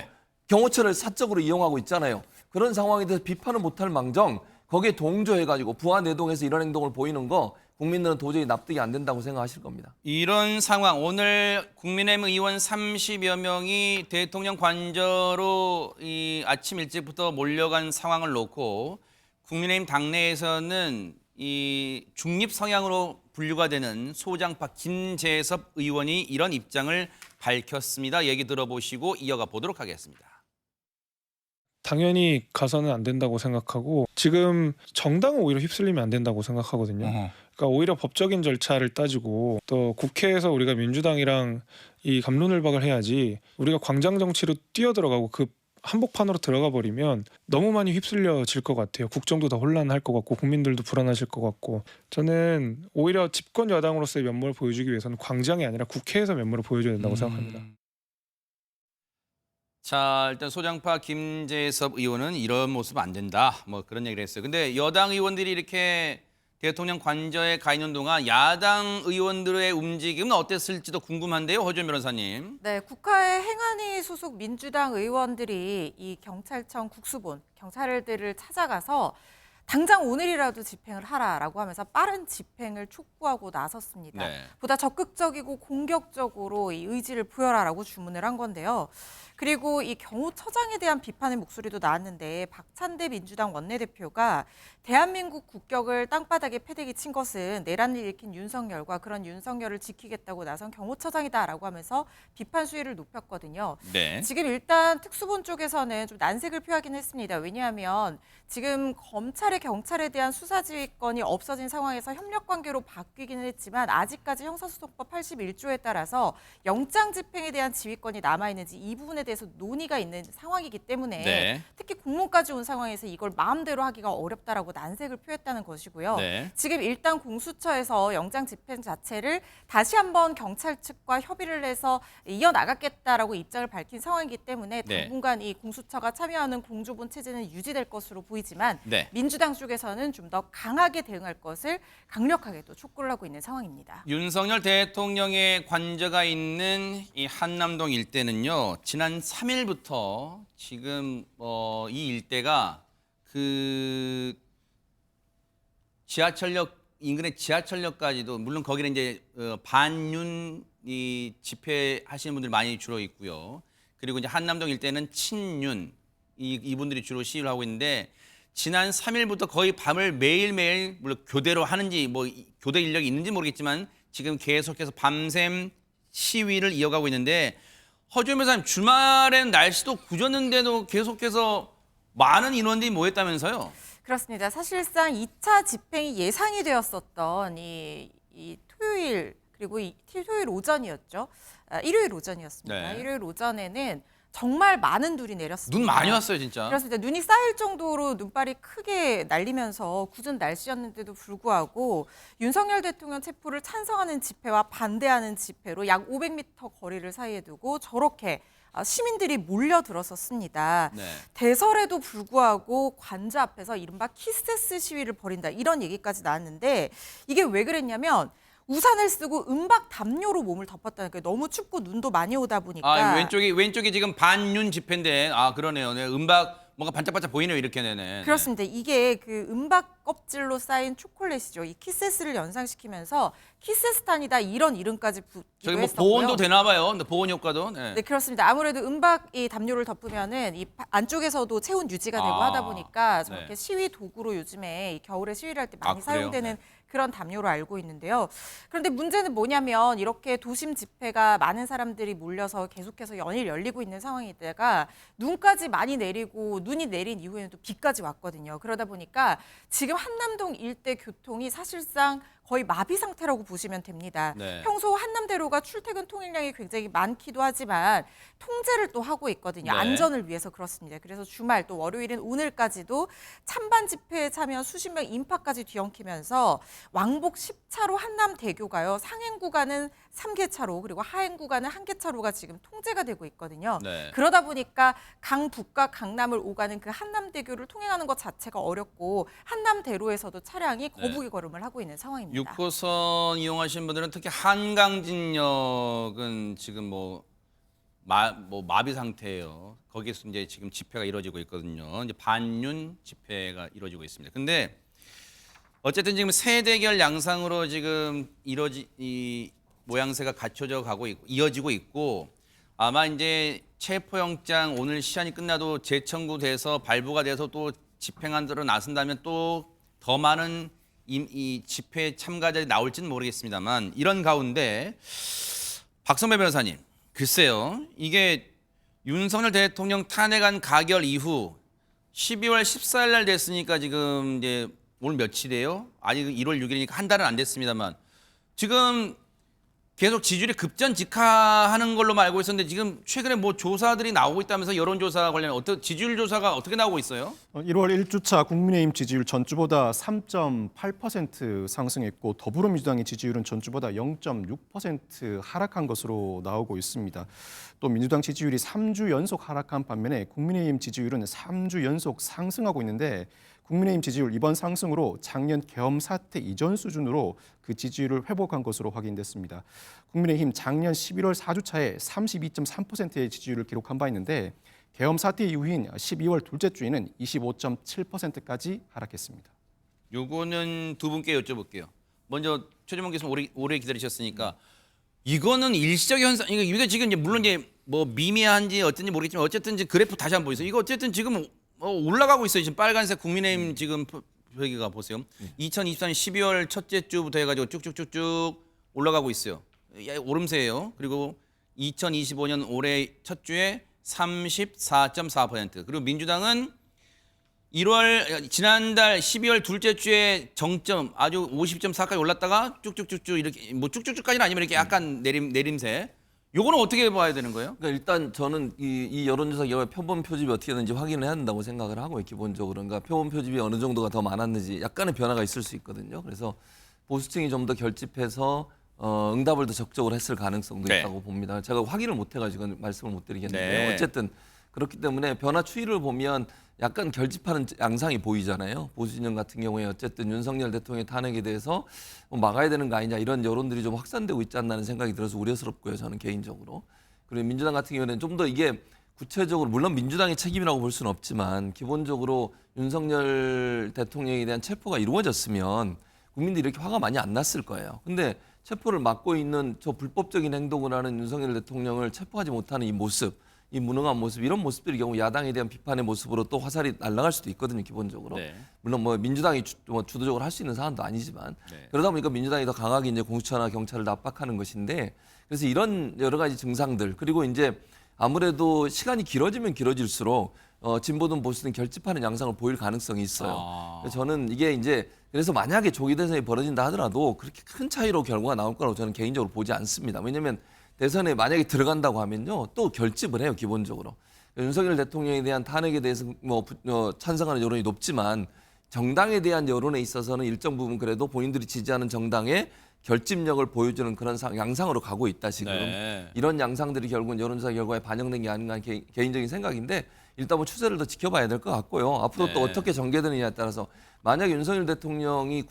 경호처를 사적으로 이용하고 있잖아요. 그런 상황에 대해서 비판을 못할 망정 거기에 동조해가지고 부하내동해서 이런 행동을 보이는 거 국민들은 도저히 납득이 안 된다고 생각하실 겁니다. 이런 상황 오늘 국민의힘 의원 30여 명이 대통령 관저로 이 아침 일찍부터 몰려간 상황을 놓고 국민의힘 당내에서는 이 중립 성향으로 분류가 되는 소장파 김재섭 의원이 이런 입장을 밝혔습니다. 얘기 들어보시고 이어가 보도록 하겠습니다. 당연히 가서는 안 된다고 생각하고 지금 정당은 오히려 휩쓸리면 안 된다고 생각하거든요. 그러니까 오히려 법적인 절차를 따지고 또 국회에서 우리가 민주당이랑 이 갑론을박을 해야지 우리가 광장 정치로 뛰어들어가고 그 한복판으로 들어가 버리면 너무 많이 휩쓸려질 것 같아요. 국정도 더 혼란할 것 같고 국민들도 불안하실 것 같고 저는 오히려 집권 여당으로서의 면모를 보여주기 위해서는 광장이 아니라 국회에서 면모를 보여줘야 된다고 생각합니다. 자, 일단 소장파 김재섭 의원은 이런 모습 안 된다. 그런 얘기를 했어요. 근데 여당 의원들이 이렇게 대통령 관저에 가 있는 동안 야당 의원들의 움직임은 어땠을지도 궁금한데요. 허준 변호사님. 네, 국가의 행안위 소속 민주당 의원들이 이 경찰청 국수본, 경찰들을 찾아가서 당장 오늘이라도 집행을 하라라고 하면서 빠른 집행을 촉구하고 나섰습니다. 네. 보다 적극적이고 공격적으로 이 의지를 보여라라고 주문을 한 건데요. 그리고 이 경호처장에 대한 비판의 목소리도 나왔는데 박찬대 민주당 원내대표가 대한민국 국격을 땅바닥에 패대기 친 것은 내란을 일으킨 윤석열과 그런 윤석열을 지키겠다고 나선 경호처장이다라고 하면서 비판 수위를 높였거든요. 네. 지금 일단 특수본 쪽에서는 좀 난색을 표하긴 했습니다. 왜냐하면 지금 검찰의 경찰에 대한 수사지휘권이 없어진 상황에서 협력관계로 바뀌기는 했지만 아직까지 형사소송법 81조에 따라서 영장 집행에 대한 지휘권이 남아있는지 이 부분에 대해서 논의가 있는 상황이기 때문에 네. 특히 국무까지 온 상황에서 이걸 마음대로 하기가 어렵다라고 난색을 표했다는 것이고요. 네. 지금 일단 공수처에서 영장 집행 자체를 다시 한번 경찰 측과 협의를 해서 이어나가겠다라고 입장을 밝힌 상황이기 때문에 네. 당분간 이 공수처가 참여하는 공조본 체제는 유지될 것으로 보이지만 네. 민주당 쪽에서는 좀 더 강하게 대응할 것을 강력하게 또 촉구를 하고 있는 상황입니다. 윤석열 대통령의 관저가 있는 이 한남동 일대는요. 지난 3일부터 지금 이 일대가 그 지하철역 인근의 지하철역까지도 물론 거기는 이제 반윤 이 집회하시는 분들 많이 주로 있고요. 그리고 이제 한남동 일대는 친윤 이분들이 주로 시위를 하고 있는데 지난 3일부터 거의 밤을 매일매일 물론 교대로 하는지 뭐 교대 인력이 있는지 모르겠지만 지금 계속해서 밤샘 시위를 이어가고 있는데 허주현 변호사님 주말엔 날씨도 굳었는데도 계속해서 많은 인원들이 모였다면서요? 그렇습니다. 사실상 2차 집행이 예상이 되었었던 이 토요일 그리고 토요일 오전이었죠. 일요일 오전이었습니다. 네. 일요일 오전에는 정말 많은 눈이 내렸습니다. 눈 많이 왔어요, 진짜. 그렇습니다. 눈이 쌓일 정도로 눈발이 크게 날리면서 굳은 날씨였는데도 불구하고 윤석열 대통령 체포를 찬성하는 집회와 반대하는 집회로 약 500m 거리를 사이에 두고 저렇게 시민들이 몰려들었었습니다. 네. 대설에도 불구하고 관저 앞에서 이른바 키세스 시위를 벌인다. 이런 얘기까지 나왔는데 이게 왜 그랬냐면 우산을 쓰고 은박 담요로 몸을 덮었다는 게 너무 춥고 눈도 많이 오다 보니까 왼쪽이 지금 반윤 집회인데 그러네요. 네, 은박 뭔가 반짝반짝 보이네요. 이렇게 네네. 그렇습니다. 이게 그 은박 껍질로 쌓인 초콜릿이죠. 이 키세스를 연상시키면서 키세스탄이다 이런 이름까지 붙기도 저기 뭐 했었고요. 보온도 되나 봐요. 근데 보온 효과도. 네. 네, 그렇습니다. 아무래도 은박 이 담요를 덮으면은 이 안쪽에서도 체온 유지가 되고 하다 보니까 저렇게 네. 시위 도구로 요즘에 이 겨울에 시위를 할 때 많이 그래요? 사용되는 네. 그런 담요로 알고 있는데요. 그런데 문제는 뭐냐면 이렇게 도심 집회가 많은 사람들이 몰려서 계속해서 연일 열리고 있는 상황이다가 눈까지 많이 내리고 눈이 내린 이후에는 또 비까지 왔거든요. 그러다 보니까 지금 한남동 일대 교통이 사실상 거의 마비 상태라고 보시면 됩니다. 네. 평소 한남대로가 출퇴근 통행량이 굉장히 많기도 하지만 통제를 또 하고 있거든요. 네. 안전을 위해서 그렇습니다. 그래서 주말 또 월요일인 오늘까지도 찬반 집회에 참여 수십 명 인파까지 뒤엉키면서 왕복 10차로 한남대교가요. 상행 구간은 3개차로 그리고 하행 구간은 1개차로가 지금 통제가 되고 있거든요. 네. 그러다 보니까 강북과 강남을 오가는 그 한남대교를 통행하는 것 자체가 어렵고 한남대로에서도 차량이 거북이 걸음을 하고 있는 상황입니다. 6호선 이용하시는 분들은 특히 한강진역은 지금 뭐 마비 상태예요. 거기서 이제 지금 집회가 이루어지고 있거든요. 이제 반윤 집회가 이루어지고 있습니다. 근데 어쨌든 지금 세대결 양상으로 지금 이 모양새가 갖춰져 가고 있고 이어지고 있고 아마 이제 체포영장 오늘 시한이 끝나도 재청구돼서 발부가 돼서 또 집행안으로 나선다면 또 더 많은 이 집회 참가자들이 나올지는 모르겠습니다만 이런 가운데 박성배 변호사님 글쎄요 이게 윤석열 대통령 탄핵안 가결 이후 12월 14일 날 됐으니까 지금 이제 오늘 며칠이에요? 아직 1월 6일이니까 한 달은 안 됐습니다만 지금 계속 지지율이 급전직하하는 걸로만 알고 있었는데 지금 최근에 뭐 조사들이 나오고 있다면서 여론조사 관련 지지율 조사가 어떻게 나오고 있어요? 1월 1주차 국민의힘 지지율 전주보다 3.8% 상승했고 더불어민주당의 지지율은 전주보다 0.6% 하락한 것으로 나오고 있습니다. 또 민주당 지지율이 3주 연속 하락한 반면에 국민의힘 지지율은 3주 연속 상승하고 있는데 국민의힘 지지율 이번 상승으로 작년 계엄 사태 이전 수준으로 그 지지율을 회복한 것으로 확인됐습니다. 국민의힘 작년 11월 4주차에 32.3%의 지지율을 기록한 바 있는데 계엄 사태 이후인 12월 둘째 주에는 25.7%까지 하락했습니다. 요거는 두 분께 여쭤볼게요. 먼저 최재문 교수님 오래 기다리셨으니까 이거는 일시적 현상. 이거 지금 이제 물론 이제 뭐 미미한지 어쩐지 모르겠지만 어쨌든 이제 그래프 다시 한번 보세요. 이거 어쨌든 지금 올라가고 있어요. 지금 빨간색 국민의힘 지금 표기가 보세요. 2024년 12월 첫째 주부터 해가지고 쭉쭉쭉쭉 올라가고 있어요. 오름세예요. 그리고 2025년 올해 첫 주에 34.4%. 그리고 민주당은 지난달 12월 둘째 주에 정점 아주 50.4까지 올랐다가 쭉쭉쭉쭉 이렇게 뭐 쭉쭉쭉까지는 아니면 이렇게 약간 내림세. 요거는 어떻게 봐야 되는 거예요? 그러니까 일단 저는 이 여론조사 결과 표본 표집이 어떻게 되는지 확인을 해야 된다고 생각을 하고요. 기본적으로. 그러니까 표본 표집이 어느 정도가 더 많았는지 약간의 변화가 있을 수 있거든요. 그래서 보수층이 좀 더 결집해서 응답을 더 적극적으로 했을 가능성도 네. 있다고 봅니다. 제가 확인을 못 해가지고 말씀을 못 드리겠는데 네. 어쨌든 그렇기 때문에 변화 추이를 보면 약간 결집하는 양상이 보이잖아요. 보수 진영 같은 경우에 어쨌든 윤석열 대통령의 탄핵에 대해서 막아야 되는 거 아니냐 이런 여론들이 좀 확산되고 있지 않나는 생각이 들어서 우려스럽고요. 저는 개인적으로. 그리고 민주당 같은 경우에는 좀 더 이게 구체적으로 물론 민주당의 책임이라고 볼 수는 없지만 기본적으로 윤석열 대통령에 대한 체포가 이루어졌으면 국민들이 이렇게 화가 많이 안 났을 거예요. 근데 체포를 막고 있는 저 불법적인 행동을 하는 윤석열 대통령을 체포하지 못하는 이 모습, 이 무능한 모습, 이런 모습들이 경우 야당에 대한 비판의 모습으로 또 화살이 날아갈 수도 있거든요, 기본적으로. 네. 물론 뭐 민주당이 주도적으로 할 수 있는 사안도 아니지만 네. 그러다 보니까 민주당이 더 강하게 이제 공수처나 경찰을 압박하는 것인데 그래서 이런 여러 가지 증상들 그리고 이제 아무래도 시간이 길어지면 길어질수록 진보든 보수든 결집하는 양상을 보일 가능성이 있어요. 그래서 저는 이게 이제 그래서 만약에 조기 대선이 벌어진다 하더라도 그렇게 큰 차이로 결과가 나올 거라고 저는 개인적으로 보지 않습니다. 왜냐하면 대선에 만약에 들어간다고 하면요 또 결집을 해요 기본적으로. 윤석열 대통령에 대한 탄핵에 대해서 찬성하는 여론이 높지만 정당에 대한 여론에 있어서는 일정 부분 그래도 본인들이 지지하는 정당의 결집력을 보여주는 그런 양상으로 가고 있다 지금. 네. 이런 양상들이 결국은 여론조사 결과에 반영된 게 아닌가 하는 개인적인 생각인데 일단 뭐 추세를 더 지켜봐야 될 것 같고요. 앞으로 네. 또 어떻게 전개되느냐에 따라서 만약에 윤석열 대통령이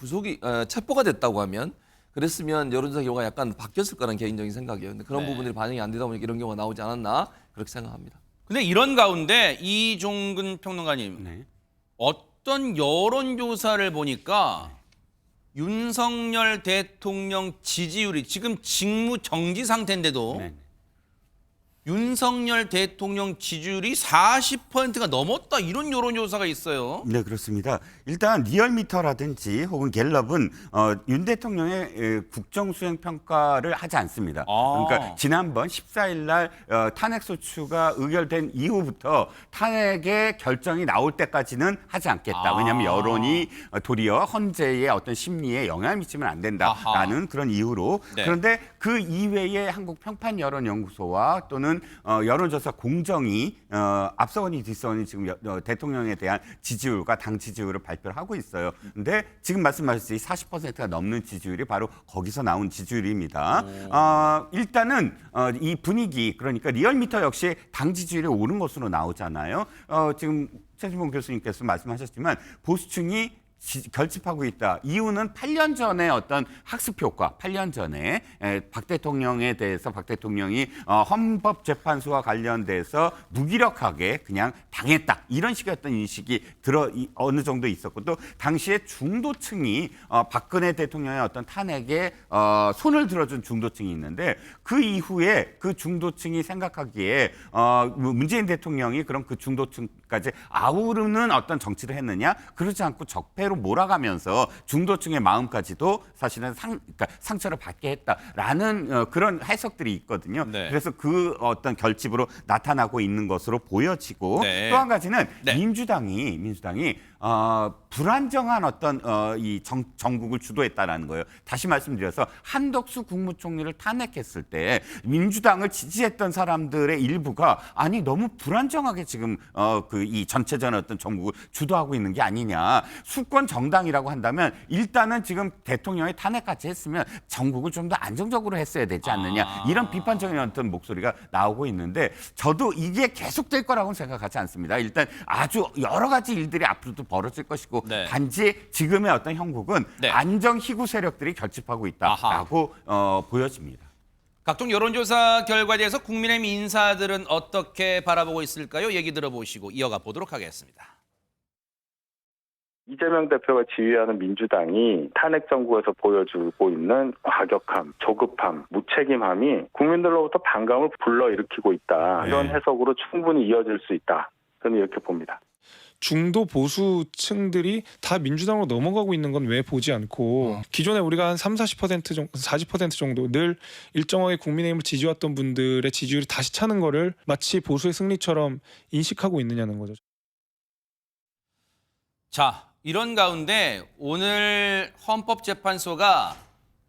체포가 됐다고 하면 그랬으면 여론조사 결과가 약간 바뀌었을 거라는 개인적인 생각이에요. 근데 그런 네. 부분들이 반영이 안 되다 보니까 이런 경우가 나오지 않았나 그렇게 생각합니다. 근데 이런 가운데 이종근 평론가님 네. 어떤 여론조사를 보니까 윤석열 대통령 지지율이 지금 직무 정지 상태인데도 네. 윤석열 대통령 지지율이 40%가 넘었다 이런 여론조사가 있어요. 네, 그렇습니다. 일단 리얼미터라든지 혹은 갤럽은 윤 대통령의 국정수행 평가를 하지 않습니다. 그러니까 지난번 14일 날 탄핵소추가 의결된 이후부터 탄핵의 결정이 나올 때까지는 하지 않겠다. 왜냐하면 여론이 도리어 헌재의 어떤 심리에 영향을 미치면 안 된다라는 그런 이유로. 네. 그런데 그 이외에 한국평판여론연구소와 또는 여론조사 공정이 앞서거니 뒤서거니 지금 대통령에 대한 지지율과 당 지지율을 발표를 하고 있어요. 근데 지금 말씀하셨듯이 40%가 넘는 지지율이 바로 거기서 나온 지지율입니다. 일단은 이 분위기 그러니까 리얼미터 역시 당 지지율이 오른 것으로 나오잖아요. 지금 최진봉 교수님께서 말씀하셨지만 보수층이 결집하고 있다. 이유는 8년 전에 어떤 학습 효과, 8년 전에 박 대통령에 대해서 박 대통령이 헌법재판소와 관련돼서 무기력하게 그냥 당했다. 이런 식의 어떤 인식이 어느 정도 있었고 또 당시에 중도층이 박근혜 대통령의 어떤 탄핵에 손을 들어준 중도층이 있는데 그 이후에 그 중도층이 생각하기에 문재인 대통령이 그럼 그 중도층까지 아우르는 어떤 정치를 했느냐? 그러지 않고 적폐로 몰아가면서 중도층의 마음까지도 사실은 그러니까 상처를 받게 했다라는 그런 해석들이 있거든요. 네. 그래서 그 어떤 결집으로 나타나고 있는 것으로 보여지고 네. 또 한 가지는 네. 민주당이 불안정한 어떤 이 정국을 주도했다라는 거예요. 다시 말씀드려서 한덕수 국무총리를 탄핵했을 때 민주당을 지지했던 사람들의 일부가 아니 너무 불안정하게 지금 이 전체적인 어떤 정국을 주도하고 있는 게 아니냐. 수권 정당이라고 한다면 일단은 지금 대통령이 탄핵같이 했으면 정국을 좀 더 안정적으로 했어야 되지 않느냐. 이런 비판적인 어떤 목소리가 나오고 있는데 저도 이게 계속될 거라고는 생각하지 않습니다. 일단 아주 여러 가지 일들이 앞으로도 벌어질 것이고 네. 단지 지금의 어떤 형국은 네. 안정 희구 세력들이 결집하고 있다라고 보여집니다. 각종 여론조사 결과에 대해서 국민의힘 인사들은 어떻게 바라보고 있을까요? 얘기 들어보시고 이어가 보도록 하겠습니다. 이재명 대표가 지휘하는 민주당이 탄핵 정국에서 보여주고 있는 과격함, 조급함, 무책임함이 국민들로부터 반감을 불러일으키고 있다. 이런 해석으로 충분히 이어질 수 있다. 저는 이렇게 봅니다. 중도 보수층들이 다 민주당으로 넘어가고 있는 건 왜 보지 않고 기존에 우리가 한 30-40% 정도, 40% 정도 늘 일정하게 국민의힘을 지지해왔던 분들의 지지율이 다시 차는 거를 마치 보수의 승리처럼 인식하고 있느냐는 거죠. 자, 이런 가운데 오늘 헌법재판소가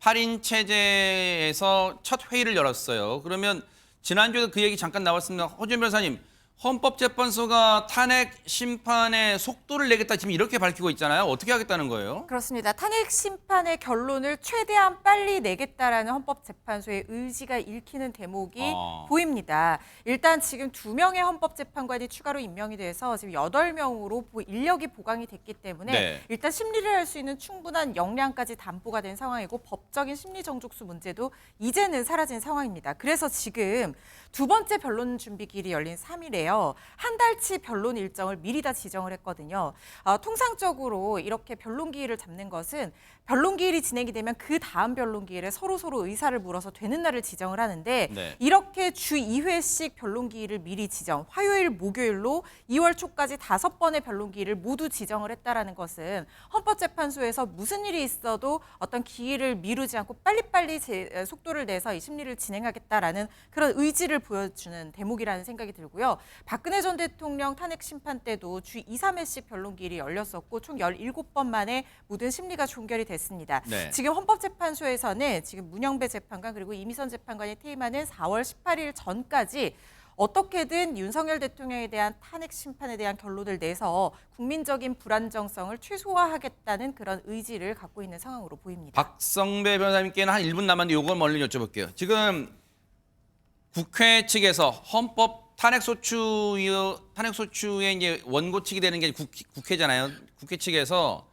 8인 체제에서 첫 회의를 열었어요. 그러면 지난주에도 그 얘기 잠깐 나왔습니다. 허준 변호사님, 헌법재판소가 탄핵 심판의 속도를 내겠다 지금 이렇게 밝히고 있잖아요. 어떻게 하겠다는 거예요? 그렇습니다. 탄핵 심판의 결론을 최대한 빨리 내겠다라는 헌법재판소의 의지가 읽히는 대목이 보입니다. 일단 지금 2명의 헌법재판관이 추가로 임명이 돼서 지금 8명으로 인력이 보강이 됐기 때문에 네. 일단 심리를 할 수 있는 충분한 역량까지 담보가 된 상황이고 법적인 심리 정족수 문제도 이제는 사라진 상황입니다. 그래서 지금 두 번째 변론 준비기일이 열린 3일에요. 한 달치 변론 일정을 미리 다 지정을 했거든요. 통상적으로 이렇게 변론 기일을 잡는 것은 변론 기일이 진행이 되면 그 다음 변론 기일에 서로 의사를 물어서 되는 날을 지정을 하는데 네. 이렇게 주 2회씩 변론 기일을 미리 지정, 화요일, 목요일로 2월 초까지 5번의 변론 기일을 모두 지정을 했다라는 것은 헌법재판소에서 무슨 일이 있어도 어떤 기일을 미루지 않고 빨리빨리 속도를 내서 이 심리를 진행하겠다라는 그런 의지를 보여주는 대목이라는 생각이 들고요. 박근혜 전 대통령 탄핵 심판 때도 주 2, 3회씩 변론 기일이 열렸었고 총 17번 만에 모든 심리가 종결이 됐습니다. 네. 지금 헌법재판소에서는 지금 문영배 재판관 그리고 이미선 재판관이 퇴임하는 4월 18일 전까지 어떻게든 윤석열 대통령에 대한 탄핵 심판에 대한 결론을 내서 국민적인 불안정성을 최소화하겠다는 그런 의지를 갖고 있는 상황으로 보입니다. 박성배 변호사님께는 한 1분 남았는데 이걸 멀리 여쭤볼게요. 지금 국회 측에서 헌법 탄핵소추의 이제 원고 측이 되는 게 국회잖아요. 국회 측에서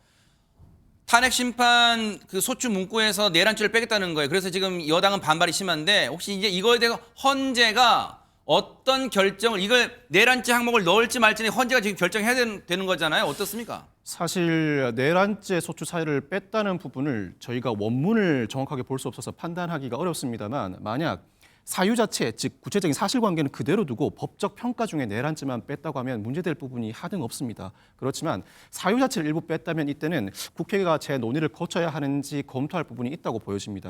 탄핵 심판 그 소추 문구에서 내란죄를 빼겠다는 거예요. 그래서 지금 여당은 반발이 심한데 혹시 이제 이거에 대해서 헌재가 어떤 결정을 이걸 내란죄 항목을 넣을지 말지는 헌재가 지금 결정해야 되는 거잖아요. 어떻습니까? 사실 내란죄 소추 사유를 뺐다는 부분을 저희가 원문을 정확하게 볼 수 없어서 판단하기가 어렵습니다만 만약 사유 자체, 즉 구체적인 사실관계는 그대로 두고 법적 평가 중에 내란죄만 뺐다고 하면 문제될 부분이 하등 없습니다. 그렇지만 사유 자체를 일부 뺐다면 이때는 국회가 제 논의를 거쳐야 하는지 검토할 부분이 있다고 보여집니다.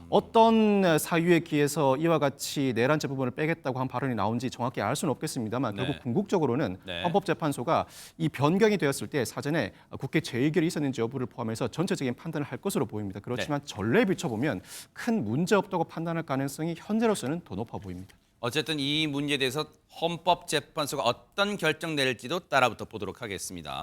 어떤 사유에 기해서 이와 같이 내란죄 부분을 빼겠다고 한 발언이 나온지 정확히 알 수는 없겠습니다만 네. 결국 궁극적으로는 네. 헌법재판소가 이 변경이 되었을 때 사전에 국회 재의결이 있었는지 여부를 포함해서 전체적인 판단을 할 것으로 보입니다. 그렇지만 전례에 비춰보면 큰 문제 없다고 판단할 가능성이 현재로서는 더 높아 보입니다. 어쨌든 이 문제에 대해서 헌법재판소가 어떤 결정 내릴지도 따라붙어 보도록 하겠습니다.